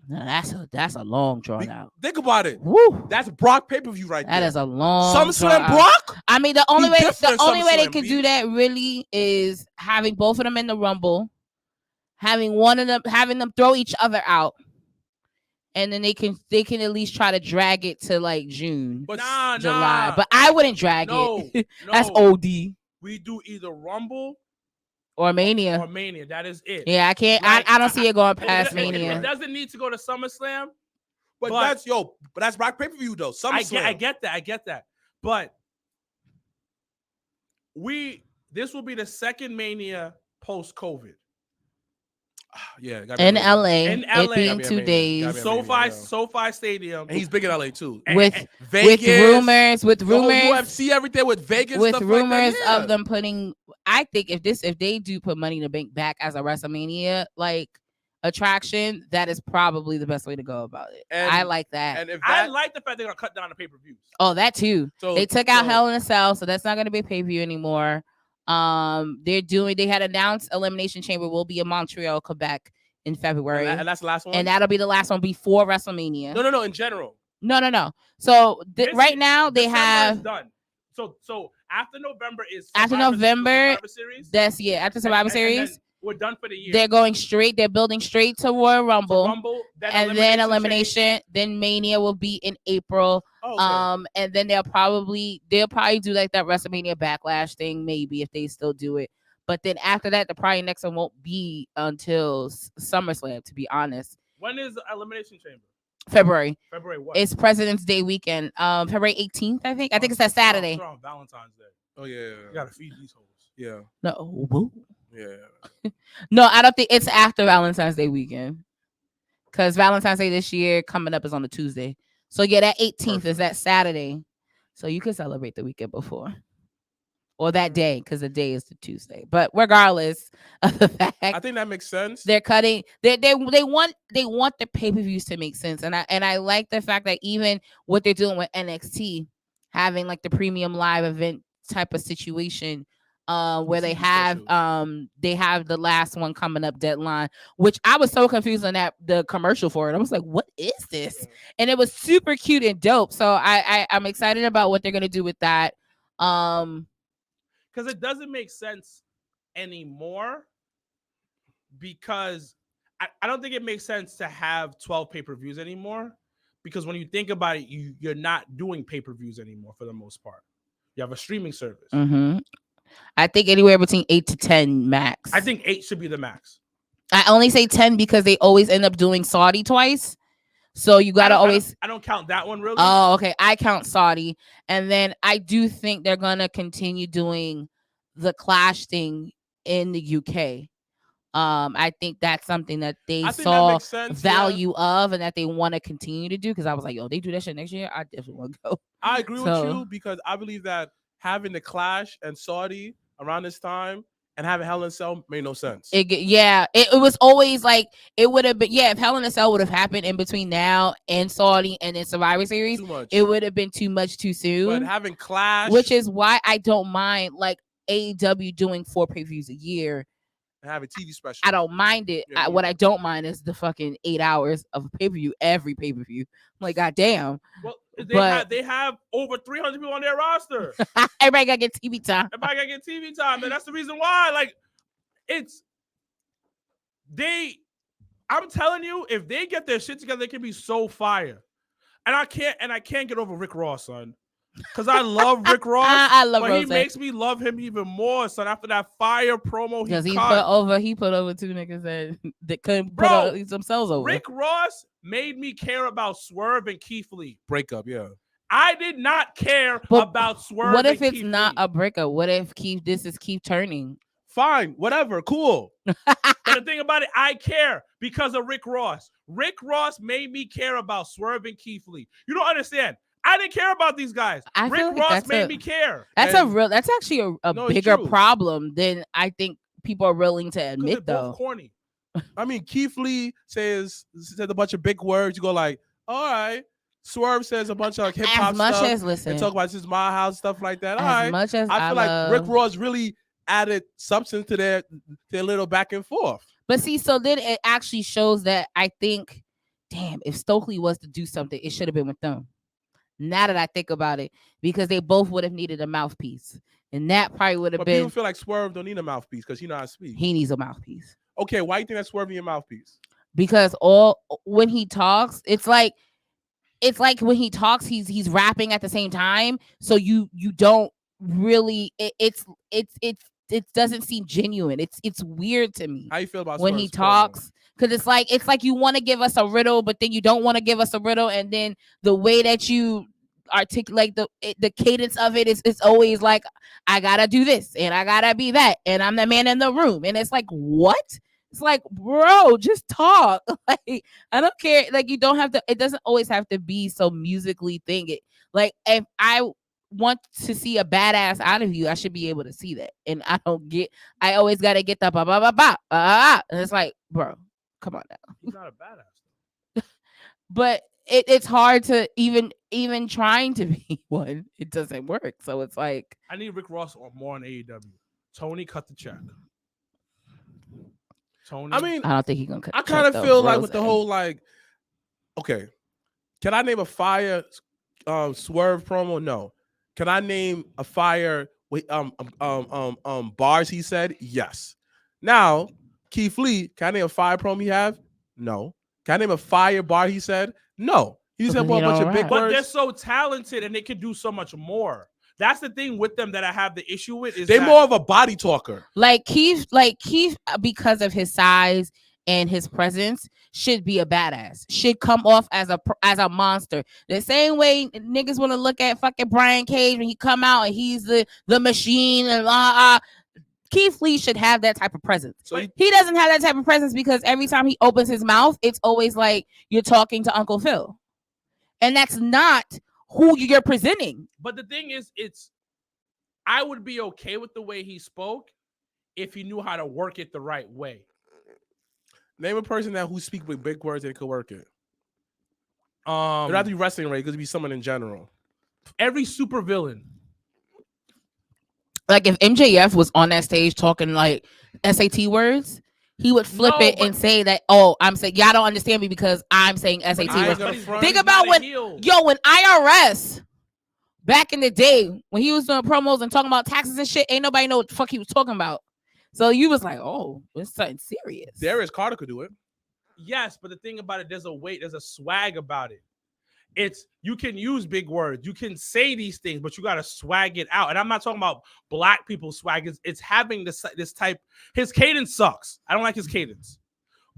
No, that's a long drawn out. Think about it. Woo. That's Brock pay-per-view right there. That is a long SummerSlam Brock? I mean, the only way they could B. do that really is having both of them in the Rumble, having them throw each other out, and then they can at least try to drag it to like June, July. Nah. But I wouldn't drag it. That's OD. We do either Rumble or Mania. That is it. Yeah, I can't. Like, I don't see it going past Mania. It doesn't need to go to SummerSlam. But that's Brock pay-per-view though. SummerSlam. I get that. But this will be the second Mania post-COVID. Yeah, in LA, it being 2 days. SoFi Stadium, and he's big in LA too. With Vegas, with rumors, UFC, everything with Vegas, with stuff rumors like that, of them putting. I think if they do put Money in the Bank back as a WrestleMania like attraction, that is probably the best way to go about it. And I like that. And I like the fact they're gonna cut down the pay-per-views. Oh, that too. So, they took out Hell in a Cell, so that's not gonna be a pay-per-view anymore. They had announced Elimination Chamber will be in Montreal, Quebec in February. And that's the last one? And that'll be the last one before WrestleMania. No, in general. No. So right now they have done. So after November is Survivor Series. That's after Survivor Series. We're done for the year. They're building straight to Royal Rumble. Then Elimination. Then Mania will be in April. Oh, okay. And then they'll probably do like that WrestleMania Backlash thing, maybe if they still do it. But then after that, the probably next one won't be until SummerSlam, to be honest. When is the Elimination Chamber? February. February what? It's President's Day weekend. February 18th, I think. I think it's that Saturday. It's on Valentine's Day. Oh yeah. You gotta feed these hoes. Yeah. No. Yeah. No, I don't think it's after Valentine's Day weekend. Because Valentine's Day this year coming up is on a Tuesday. So yeah, that 18th is that Saturday. So you can celebrate the weekend before. Or that day, because the day is the Tuesday. But regardless of the fact, I think that makes sense. They're cutting. They want the pay-per-views to make sense, and I like the fact that even what they're doing with NXT, having like the premium live event type of situation, where they have the last one coming up deadline, which I was so confused on the commercial for it. I was like, what is this? Yeah. And it was super cute and dope. So I'm excited about what they're gonna do with that. Because it doesn't make sense anymore, because I don't think it makes sense to have 12 pay-per-views anymore, because when you think about it, you're not doing pay-per-views anymore for the most part. You have a streaming service. Mm-hmm. I think anywhere between 8 to 10 max. I think 8 should be the max. I only say 10 because they always end up doing Saudi twice. So you gotta I don't count that one really. Oh, okay. I count Saudi, and then I do think they're gonna continue doing the Clash thing in the UK. I think that's something that they saw value of, and that they want to continue to do. Because I was like, yo, they do that shit next year, I definitely want to go. I agree with you, because I believe that having the Clash and Saudi around this time and having Hell in a Cell made no sense. It was always like it would have been. Yeah, if Hell in a Cell would have happened in between now and Saudi and then Survivor Series, it would have been too much too soon. But having Clash, which is why I don't mind like AEW doing 4 previews a year, and have a TV special. I don't mind it. Yeah, What I don't mind is the fucking 8 hours of pay-per-view, every pay-per-view. I'm like, goddamn. Well, But- they have over 300 people on their roster. Everybody gotta get TV time. Everybody gotta get TV time, and that's the reason why. Like, I'm telling you, if they get their shit together, they can be so fire. And I can't get over Rick Ross, son. Because I love Rick Ross. I love but Rose. he makes me love him even more, son, after that fire promo Because he he cut. put over two niggas that couldn't put Bro, themselves over. Rick Ross made me care about Swerve and Keith Lee. Breakup, yeah. I did not care But about Swerve. What if and it's Keith not Lee. a breakup? What if this is Keith turning? Fine, whatever, cool. But the thing about it, I care because of Rick Ross. Rick Ross made me care about Swerve and Keith Lee. You don't understand. I didn't care about these guys. I Rick feel like Ross that's made me care. That's actually a No, it's bigger true. problem than I think people are willing to Because admit, they're though. both corny. I mean, Keith Lee said a bunch of big words. You go like, all right. Swerve says a bunch of like hip hop As much stuff as listen, and talk about this is my house, stuff like that. All as right. much as I feel like Rick Ross really added substance to their little back and forth. But see, so then it actually shows that I think, damn, if Stokely was to do something, it should have been with them. Now that I think about it, because they both would have needed a mouthpiece, and that probably would have But been. people feel like Swerve don't need a mouthpiece because he know how to speak. He needs a mouthpiece Okay, why do you think that's Swerve need a mouthpiece? because when he talks, it's like when he talks, he's rapping at the same time, so you don't really it doesn't seem genuine. It's weird to me. How you feel about when Swerve's he flow, though? talks, because it's like you want to give us a riddle, but then you don't want to give us a riddle, and then the way that you articulate the cadence of it is always like, I gotta do this and I gotta be that and I'm the man in the room, and it's like, what? It's like, bro, just talk. Like, I don't care. Like, you don't have to. It doesn't always have to be so musically thing. It like, if I want to see a badass out of you, I should be able to see that. And I I always gotta get the ba ba ba ba and it's like, bro, come on now. He's not a badass. But it's hard to even trying to be one. It doesn't work. So it's like, I need Rick Ross more on AEW. Tony, cut the check. Tony. I mean, I don't think he's gonna. I kind of feel like with the whole like, okay, can I name a fire Swerve promo? No. Can I name a fire with bars he said? Yes. Now, Keith Lee, can I name a fire promo he have? No. Can I name a fire bar he said? No. He said a bunch of big but words. they're so talented and they can do so much more. That's the thing with them that I have the issue with. Is they're more of a body talker. Like Keith, because of his size and his presence, should be a badass. Should come off as a monster. The same way niggas want to look at fucking Brian Cage when he come out and he's the machine and Keith Lee should have that type of presence. So he doesn't have that type of presence because every time he opens his mouth, it's always like you're talking to Uncle Phil, and that's not who you're presenting. But the thing is, I would be okay with the way he spoke if he knew how to work it the right way. Name a person who speaks with big words and could work it. It Um, don't have to be wrestling, right? It could be someone in general. every super villain. Like if MJF was on that stage talking like SAT words, he would flip it and say that, oh, I'm saying y'all don't understand me because I'm saying SAT words. Think about when IRS back in the day when he was doing promos and talking about taxes and shit, ain't nobody know what the fuck he was talking about. So you was like, oh, it's something serious. Darius Carter could do it. Yes, but the thing about it, there's a swag about it. You can use big words, you can say these things, but you got to swag it out. And I'm not talking about black people swag. It's having this type. His cadence sucks. I don't like his cadence,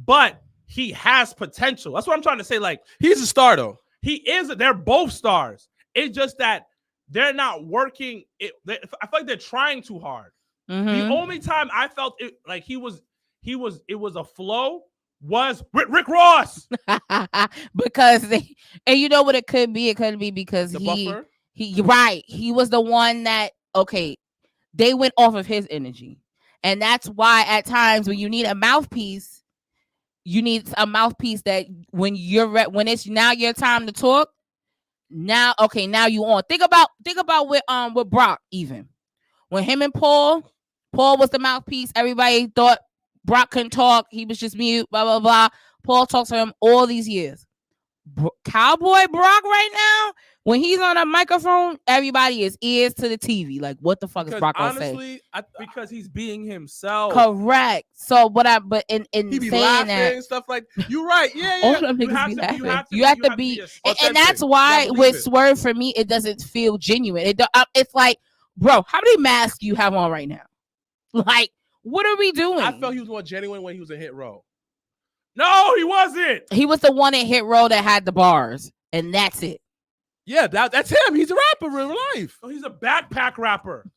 but he has potential. That's what I'm trying to say. Like, he's a star though. He is. They're both stars. It's just that they're not working. I feel like they're trying too hard. Mm-hmm. The only time I felt it like it was a flow was Rick Ross. Because and you know what it could be? It could be because he was the one that, okay, they went off of his energy. And that's why at times when you need a mouthpiece, you need a mouthpiece that when it's now your time to talk, now you on. Think about with Brock, even when him and Paul was the mouthpiece, everybody thought Brock couldn't talk. He was just mute, blah, blah, blah. Paul talks to him all these years. Cowboy Brock right now, when he's on a microphone, everybody is ears to the TV. Like, what the fuck is Brock gonna say? Honestly, because he's being himself. Correct. So, but in he be saying laughing that, and stuff like you're right. Yeah, all yeah. them You niggas have be to be- laughing. you have to You be- have you to have to be, be and that's authentic. why You with believe it. Swerve for me, it doesn't feel genuine. It's like, bro, how many masks you have on right now? Like, what are we doing? I felt he was more genuine when he was in Hit Row. No, he wasn't. He was the one in Hit Row that had the bars, and that's it. Yeah, that's him. He's a rapper in real life. No, he's a backpack rapper.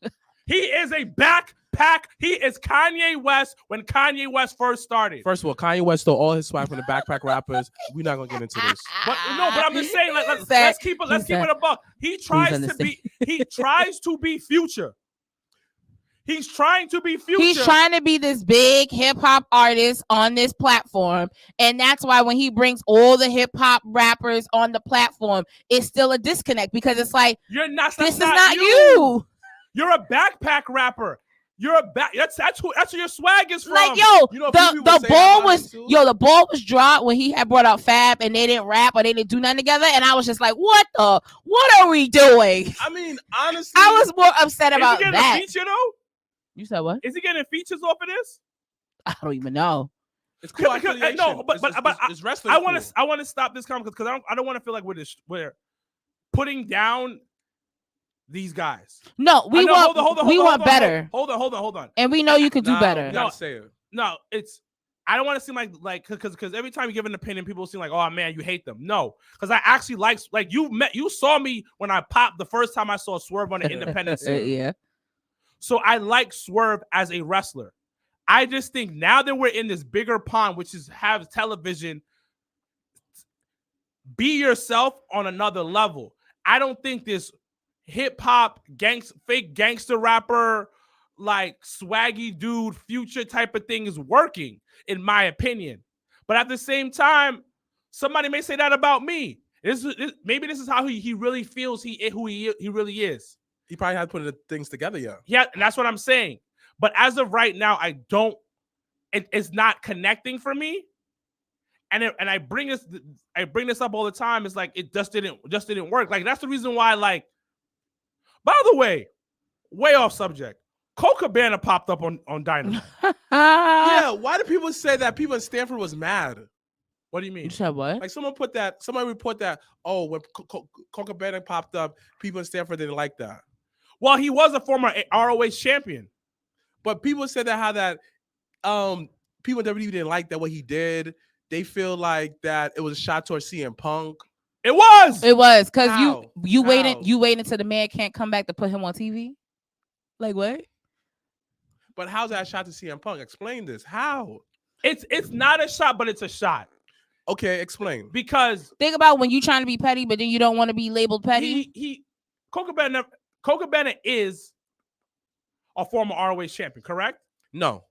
He is a backpack. He is Kanye West when Kanye West first started. First of all, Kanye West stole all his swag from the backpack rappers. We're not gonna get into this. But I'm just saying, let's keep it. Let's He keep said- it a buck. He tries to understand. be. He tries to be Future. He's trying to be Future. He's trying to be this big hip hop artist on this platform, and that's why when he brings all the hip hop rappers on the platform, it's still a disconnect because it's like You're not. this That's is not you. You're a backpack rapper. You're a back. That's who your swag is from. Like yo, You know, a few people the say that ball about was him, too. the ball was dropped when he had brought out Fab and they didn't rap or they didn't do nothing together, and I was just like, what are we doing? I mean, honestly, I was more upset Is about he getting that. a feature though? You said what? Is he getting features off of this? I don't even know. it's cool. Because- affiliation. no, but it's wrestling. I want to stop this comment because I don't want to feel like we're putting down these guys. No, we I know, want hold on, we hold want on, better, Hold on. and we know you could do Nah, better. You gotta say it. No, I don't want to seem like because every time you give an opinion, people seem like, oh man, you hate them. No, because I actually like you saw me when I popped the first time I saw Swerve on the independent scene. Yeah. So I like Swerve as a wrestler. I just think now that we're in this bigger pond, which is have television, be yourself on another level. I don't think this hip hop fake gangster rapper, like swaggy dude, Future type of thing is working, in my opinion. But at the same time, somebody may say that about me. Maybe this is how he really feels who he really is. He probably had to put the things together. Yeah. Yeah, and that's what I'm saying. But as of right now, it's not connecting for me. And I bring this up all the time. It's like it just didn't work. Like that's the reason why. Like, by the way, way off subject. Cole Cabana popped up on Dynamite. Yeah. Why do people say that people in Stanford was mad? What do you mean? You said what? Like somebody report that. Oh, when Coca Bennett popped up, people in Stanford didn't like that. Well, he was a former ROH champion. But people said that how that people in WWE didn't like that what he did. They feel like that it was a shot towards CM Punk. It was. Because How? you waiting How? you waiting until the man can't come back to put him on TV. Like what? But how's that a shot to CM Punk? Explain this. How? It's not a shot, but it's a shot Okay, explain. because Think about when you trying to be petty, but then you don't want to be labeled petty. Cole Cabana is a former ROH champion, correct? No.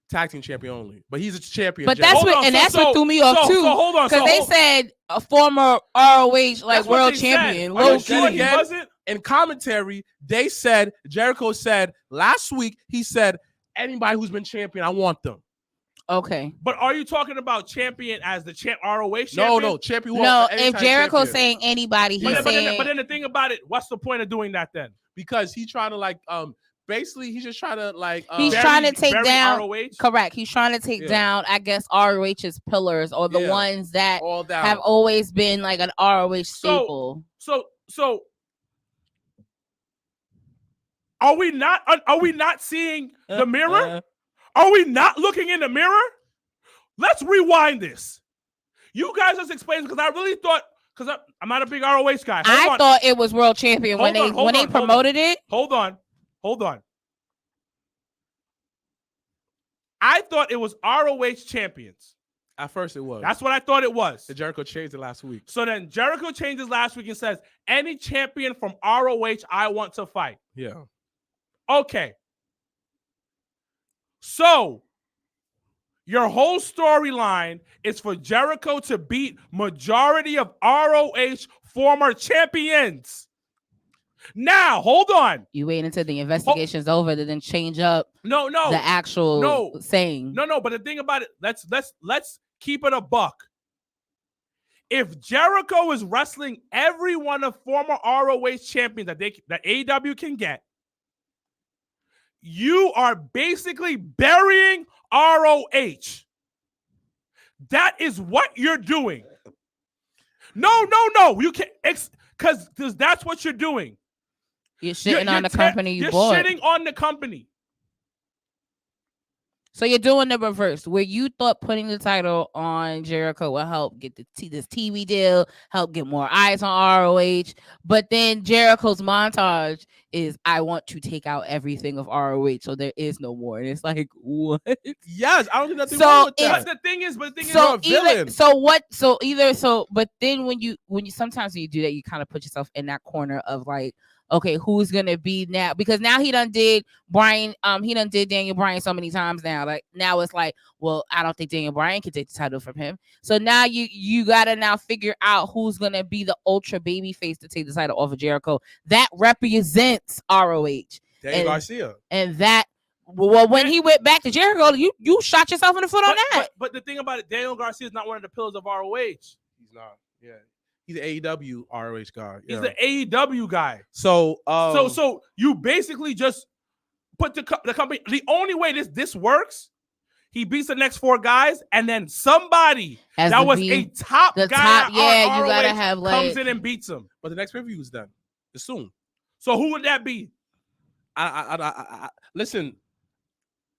Tag team champion only. But he's a champion. But generally. that's what threw me off too. So hold on. Because they said a former ROH like That's what world they champion. said. Are Low you sure key. he wasn't? in commentary, they said, Jericho said last week, he said, anybody who's been champion, I want them. Okay. But are you talking about champion as the ROH champion? No, champion. No, anytime if Jericho's champion. saying anybody, he's But saying then the thing about it, what's the point of doing that then? Because he's trying to like basically he's just trying to like He's trying to take bury down- ROH? correct. He's trying to take Yeah. down, I guess, ROH's pillars or the Yeah. ones that all that. have always been like an ROH staple. So are we not seeing the mirror? Are we not looking in the mirror? Let's rewind this. You guys just explained because I really thought because I'm not a big ROH guy. I thought it was world champion when Hold they on. promoted it. Hold on. I thought it was ROH champions. At first it was. That's what I thought it was. the Jericho changed it last week. So then Jericho changes last week and says, any champion from ROH I want to fight. Yeah. Okay. So your whole storyline is for Jericho to beat majority of ROH former champions. Now, hold on. You wait until the investigation's over to then change up No. the actual saying. No. But the thing about it, let's keep it a buck. If Jericho is wrestling every one of former ROH champions that AEW can get, you are basically burying ROH. That is what you're doing. No. You can't, because that's what you're doing. You're shitting on the company you bought. You're shitting on the company. So you're doing the reverse, where you thought putting the title on Jericho will help get this TV deal, help get more eyes on ROH. But then Jericho's montage is, I want to take out everything of ROH, so there is no more. And it's like, what? Yes, I don't think nothing wrong with that. But the thing is, so but then when you sometimes when you do that, you kind of put yourself in that corner of like, okay, who's gonna be now? Because now he done did Daniel Bryan so many times now. Like now it's like, well, I don't think Daniel Bryan can take the title from him. So now you gotta now figure out who's gonna be the ultra baby face to take the title off of Jericho. That represents ROH. Daniel Garcia. And that when he went back to Jericho, you shot yourself in the foot on that. But the thing about it, Daniel Garcia is not one of the pillars of ROH. He's not. Yeah. He's an AEW ROH guy. He's the AEW guy. So you basically just put the company. The only way this works, he beats the next 4 guys, and then somebody a top guy. You gotta have like comes in and beats him. But the next review is done. It's soon. So who would that be? I listen.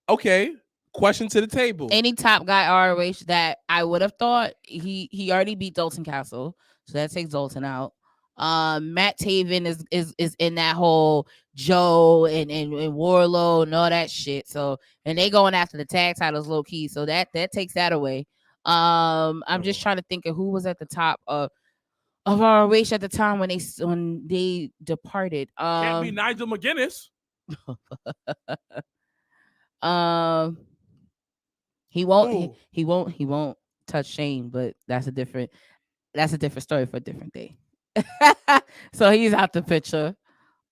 Okay. Question to the table. Any top guy ROH that I would have thought he already beat Dalton Castle. So that takes Dalton out. Matt Taven is in that whole Joe and Warlow and all that shit. So and they going after the tag titles low key. So that takes that away. I'm just trying to think of who was at the top of ROH at the time when they departed. Can't be Nigel McGuinness. He won't touch Shane, but that's a different story for a different day. So he's out the picture.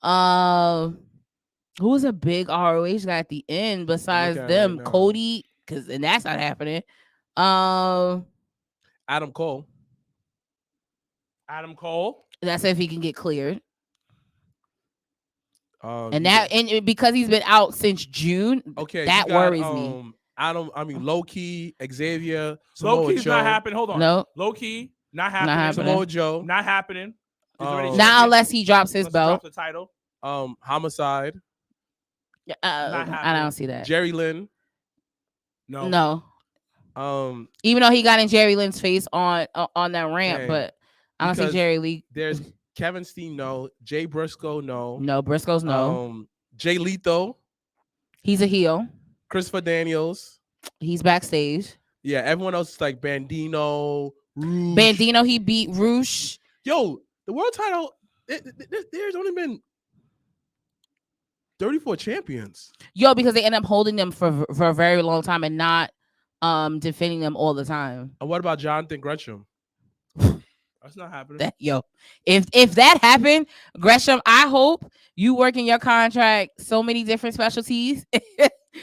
Who was a big ROH guy at the end besides them? Right, Cody, and that's not happening. Adam Cole. That's if he can get cleared. And because he's been out since June, that worries me. Low key, Xavier. Low key's not happening. Hold on. No. Low key, not happening. Samoa Joe. Not happening. Not unless he drops his belt. The title. Homicide. I don't see that. Jerry Lynn. No. Even though he got in Jerry Lynn's face on that ramp, but I don't see Jerry Lee. There's Kevin Steen, no. Jay Briscoe, no. No, Briscoe's no. Jay Lethal. He's a heel. Christopher Daniels. He's backstage. Yeah, everyone else is like Bandino, Roosh. Bandino, he beat Roosh. Yo, the world title, there's only been 34 champions. Yo, because they end up holding them for a very long time and not defending them all the time. And what about Jonathan Gresham? That's not happening. If that happened, Gresham, I hope you work in your contract so many different specialties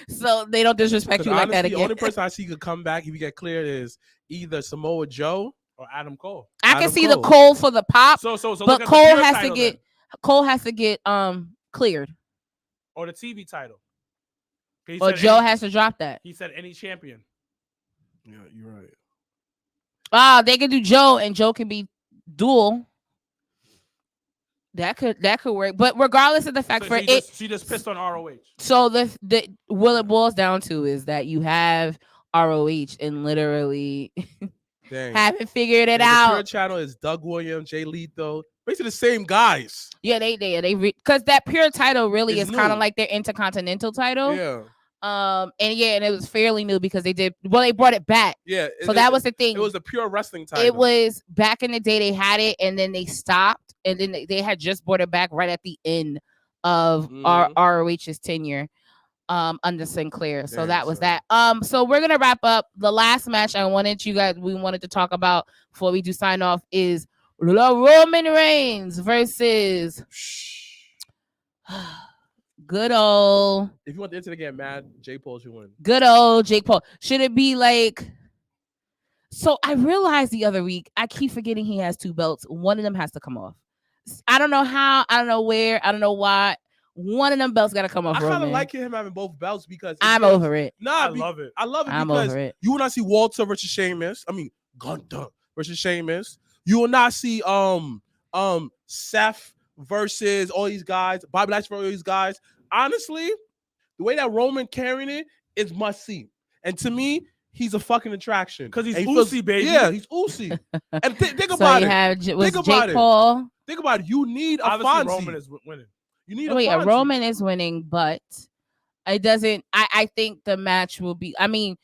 so they don't disrespect you like that again. The only person I see could come back if you get cleared is either Samoa Joe or Adam Cole. I can see the Cole for the pop, but Cole has to get cleared. Or the TV title. Or Joe has to drop that. He said any champion. Yeah, you're right. They could do Joe, and Joe can be dual. That could work. But regardless of the fact she just pissed on ROH. So what it boils down to is that you have ROH and literally haven't figured it out. The Pure channel is Doug Williams, Jay Lethal, basically the same guys. Yeah, they because that Pure title really is kind of like their Intercontinental title. Yeah. And it was fairly new because they brought it back. Yeah. So that was the thing. It was the Pure Wrestling title. It was back in the day they had it and then they stopped and then they had just brought it back right at the end of ROH's tenure under Sinclair. So that was that. So we're gonna wrap up. The last match we wanted to talk about before we do sign off is Roman Reigns versus Good old, If you want the internet to get mad, J. Paul should win. good old Jake Paul. Should it be like? So I realized the other week, I keep forgetting he has 2 belts. One of them has to come off. I don't know how. I don't know where. I don't know why. One of them belts got to come off. I kind of Roman. like him having both belts because I'm over it. Nah, I love it. I love it I'm because over it. you will not see Walter versus Sheamus. I mean, Gunther versus Sheamus. You will not see Seth versus all these guys, Bobby Lashley versus all these guys. Honestly, the way that Roman carrying it is must see. And to me, he's a fucking attraction. Because he's And Uzi, baby. Yeah, he's Uzi. And think So about you it. have was Think about Jake it. Paul. Think about it. You need a Obviously, Fonzie. Roman is winning. You need Oh, a yeah, Fonzie. Roman is winning, but it doesn't. I think the match will be. I mean,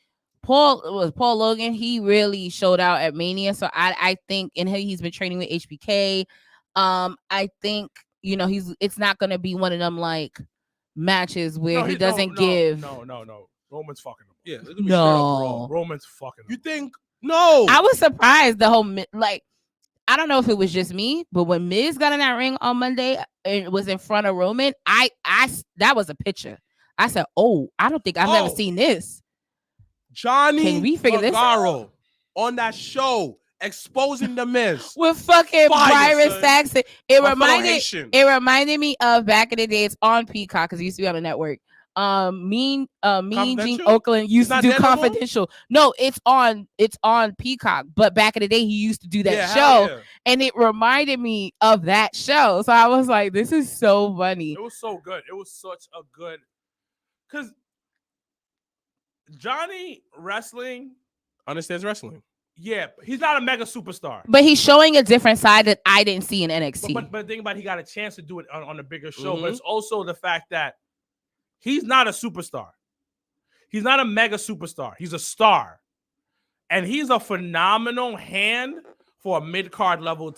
Paul Logan. He really showed out at Mania, so I think, and he's been training with HBK. I think it's not gonna be one of them like matches where he doesn't give. No. Roman's fucking him. Yeah, it's gonna be straight up raw. Roman's fucking him. You think? No. I was surprised the whole like. I don't know if it was just me, but when Miz got in that ring on Monday and was in front of Roman, I that was a picture. I said, "Oh, I don't think I've ever seen this." Johnny Can we figure this Gargano on that show exposing the Miz with fucking Fire, Byron son. Saxton. My fellow Haitian. It reminded me of back in the day. It's on Peacock because it used to be on the network. Mean Gene Confidential? Oakland used to It's do not there no more? Confidential. No, it's on Peacock. But back in the day, he used to do that Yeah, show, hell yeah. and it reminded me of that show. So I was like, "This is so funny." It was so good. It was such a good, because Johnny wrestling, Understands wrestling. yeah, he's not a mega superstar. But he's showing a different side that I didn't see in NXT. But the thing about it, he got a chance to do it on a bigger show. Mhm. But it's also the fact that he's not a superstar. He's not a mega superstar. He's a star. And he's a phenomenal hand for a mid-card level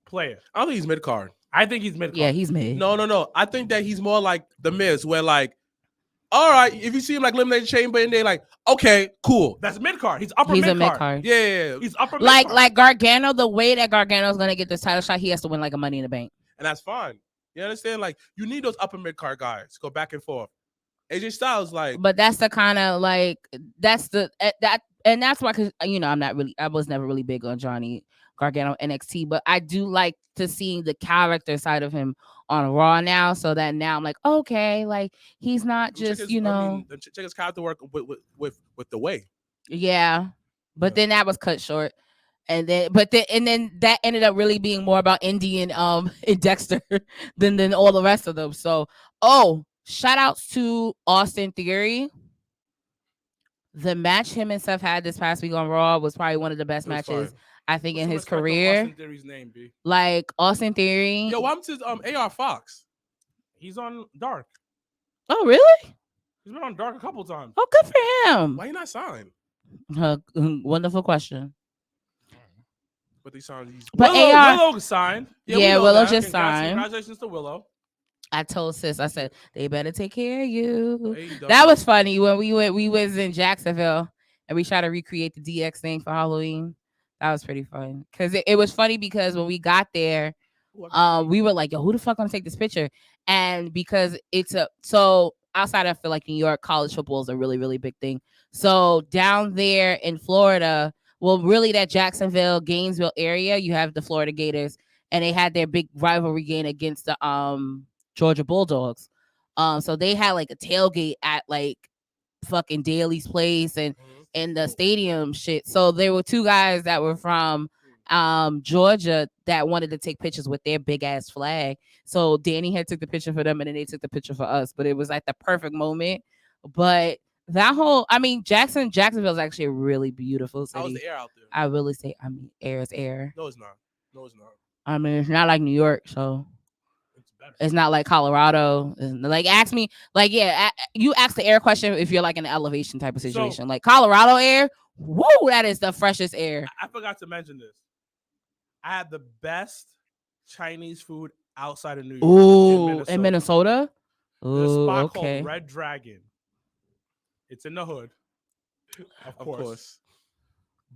player. I don't think he's mid card. I think he's mid-card. Yeah, he's mid. No. I think that he's more like the Miz, where like, all right, if you see him like Elimination Chamber and they're like, okay, cool. That's mid-card. He's upper He's a mid-card. mid card. Yeah. He's upper Like mid-card. Gargano, the way that Gargano's gonna get this title shot, he has to win like a Money in the Bank. And that's fine. You understand? Like, you need those upper mid card guys go back and forth. AJ Styles, like, But that's the kind of like that's the that and that's why, because I was never really big on Johnny Gargano NXT, but I do like to see the character side of him on Raw now, so that now I'm like, okay, like he's not just check his character work with the way. yeah. But Yeah. then that was cut short. And then that ended up really being more about Indy and Dexter than all the rest of them. So, shout outs to Austin Theory. The match him and Seth had this past week on Raw was probably one of the best It was matches fire. I think Put in some his respect on career. Austin Theory's name, B. Like Austin Theory. Yo, what happened to AR Fox? He's on Dark. Oh, really? He's been on Dark a couple times. Oh, good for him. Why he not signed? Wonderful question. But he signed. He's But Willow, AR Willow signed. Yeah, we know Willow that. just signed. Congratulations to Willow. I told sis, I said, they better take care of you. AEW. That was funny when we was in Jacksonville and we tried to recreate the DX thing for Halloween. That was pretty fun. Because it was funny because when we got there, we were like, yo, who the fuck gonna take this picture? And because so outside of, I feel like New York, college football is a really, really big thing. So down there in Florida, well, really that Jacksonville, Gainesville area, you have the Florida Gators, and they had their big rivalry game against the Georgia Bulldogs. So they had like a tailgate at like fucking Daly's place and in the stadium shit. So there were 2 guys that were from Georgia that wanted to take pictures with their big ass flag. So Danny had took the picture for them and then they took the picture for us. But it was like the perfect moment. But that whole, Jacksonville is actually a really beautiful city. How's the air out there? I really say, air is air. No, it's not. I mean, it's not like New York, so It's better. it's not like Colorado. Like, ask me, like, you ask the air question if you're like in an elevation type of situation. Like Colorado air, woo, that is the freshest air. I forgot to mention this. I had the best Chinese food outside of New York. Ooh, in Minnesota? There's a Ooh, spot okay. called Red Dragon. It's in the hood. Of course.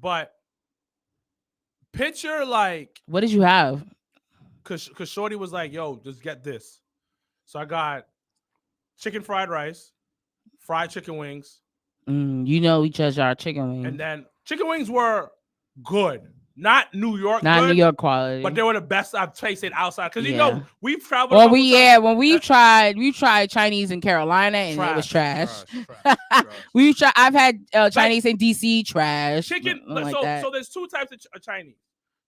But picture like, What did you have? cause Shorty was like, yo, just get this. So I got chicken fried rice, fried chicken wings, You know we judge our chicken wings. and then chicken wings were good. Not New York Not good, New York quality. but they were the best I've tasted outside. Because you Yeah. know, we've traveled. Well, a couple times. when we tried Chinese in Carolina and it was trash. I've had Chinese in DC, trash. Chicken. like So that. so there's two types of Chinese.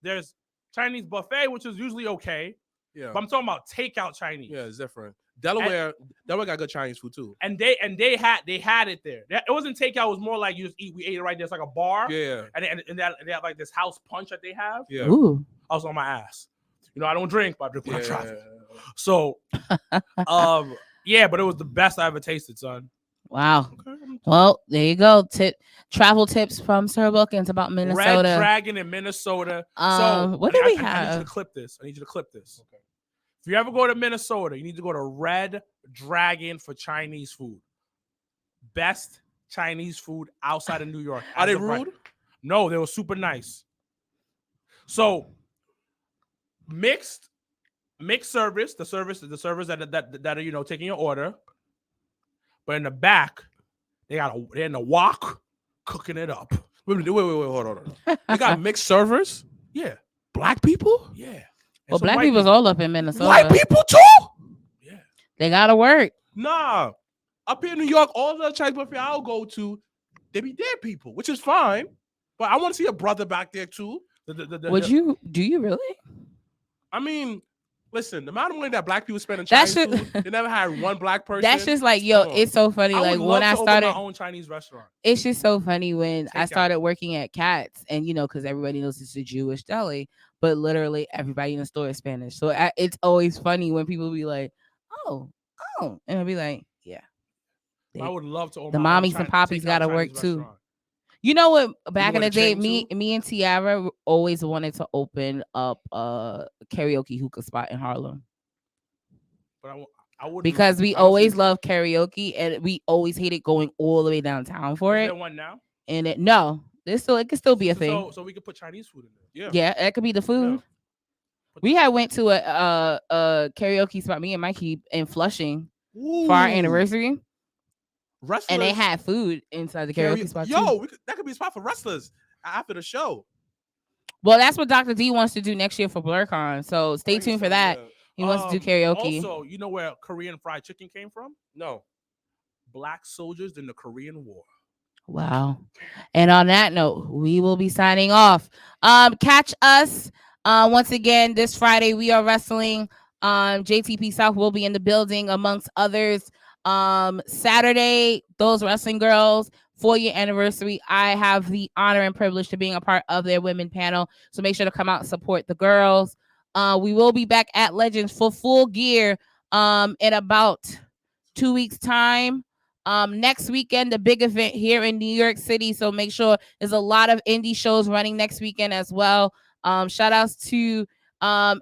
There's Chinese buffet, which is usually okay, Yeah. but I'm talking about takeout Chinese. Yeah, it's different. Delaware got good Chinese food too. And they had it there. It wasn't takeout. It was more like you just eat. We ate it right there. It's like a bar. Yeah. And they have like this house punch that they have. Yeah. Ooh. I was on my ass. You know, I don't drink, but I drink when I Yeah. travel. So, yeah, but it was the best I ever tasted, son. Wow. Well, there you go. Travel tips from Sir Wilkins about Minnesota. Red Dragon in Minnesota. What do we I need you have? to clip this. Okay. If you ever go to Minnesota, you need to go to Red Dragon for Chinese food. Best Chinese food outside of New York. Are they rude? No, they were super nice. So mixed service, the servers that are, you know, taking your order, but in the back they're in the wok cooking it up. Wait, hold on. They got mixed servers? Yeah, Black people? yeah. Well, black people's all up in Minnesota. White people too? Yeah. They gotta work. Nah. Up here in New York, all the Chinese buffet I'll go to, they be dead people, which is fine. But I want to see a brother back there too. Do you really? I mean, listen, the amount of money that black people spend in Chinese food, they never had one black person. That's just like, yo, it's so funny. I Like would when love I to started open my own Chinese restaurant. It's just so funny when I Takeout. started working at Katz, and you know, because everybody knows it's a Jewish deli, but literally everybody in the store is Spanish. So it's always funny when people be like, oh, and I'll be like, yeah. I would love to own The my own mommies and poppies takeout gotta work Chinese too. restaurant. You know what? Back You in know the day, what the chain me and Tiara always wanted to open up a karaoke hookah spot in Harlem But I would because we always loved karaoke, and we always hated going all the way downtown for Is it. there one now? And it could still be a thing. So we could put Chinese food in there. Yeah, that could be the food. Yeah. We had went to a karaoke spot, me and Mikey, in Flushing for our anniversary, Wrestlers, and they had food inside the karaoke spot too. That could be a spot for wrestlers after the show. Well, that's what Dr. D wants to do next year for BlurCon, so stay tuned for that. He wants to do karaoke. Also, you know where Korean fried chicken came from? No. Black soldiers in the Korean War. Wow. And on that note, we will be signing off. Catch us once again this Friday. We are wrestling. JTP South will be in the building amongst others. Saturday, those wrestling girls 4-year anniversary. I have the honor and privilege to being a part of their women panel. So make sure to come out and support the girls. We will be back at Legends for Full Gear in about 2 weeks' time. Next weekend, the big event here in New York City. So make sure there's a lot of indie shows running next weekend as well. Shout outs to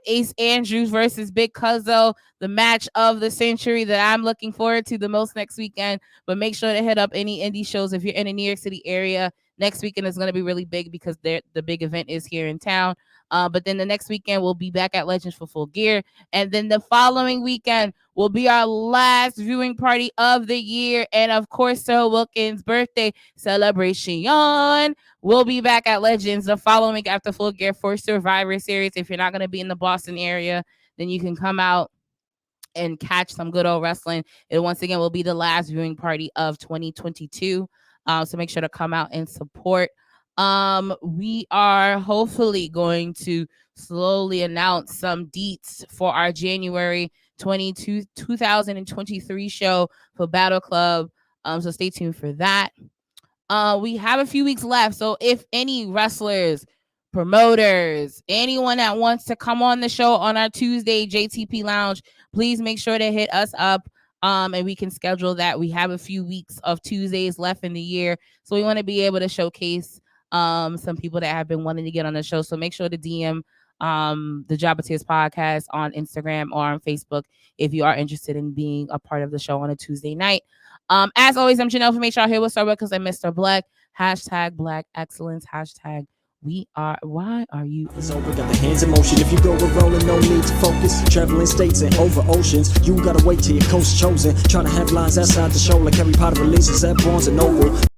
Ace Andrews versus Big Cuzzo, the match of the century that I'm looking forward to the most next weekend. But make sure to hit up any indie shows if you're in the New York City area. Next weekend is going to be really big because the big event is here in town. But then the next weekend we'll be back at Legends for Full Gear. And then the following weekend will be our last viewing party of the year. And of course, Sir Wilkins' birthday celebration. We'll be back at Legends the following week after Full Gear for Survivor Series. If you're not going to be in the Boston area, then you can come out and catch some good old wrestling. It once again will be the last viewing party of 2022. So make sure to come out and support. We are hopefully going to slowly announce some deets for our January 2023 show for Battle Club. So stay tuned for that. We have a few weeks left. So if any wrestlers, promoters, anyone that wants to come on the show on our Tuesday JTP Lounge, please make sure to hit us up. And we can schedule that. We have a few weeks of Tuesdays left in the year. So we want to be able to showcase some people that have been wanting to get on the show. So make sure to DM the Jobbertears podcast on Instagram or on Facebook if you are interested in being a part of the show on a Tuesday night. As always, I'm Janelle from HR here with Starbucks because I'm Mr. Black. #Black Excellence. Why are you? It's over, got the hands in motion. If you go with rolling, no need to focus. Traveling states and over oceans. You gotta wait till your coast chosen. Trying to have lines outside the show like Harry Potter releases at Barnes and Noble.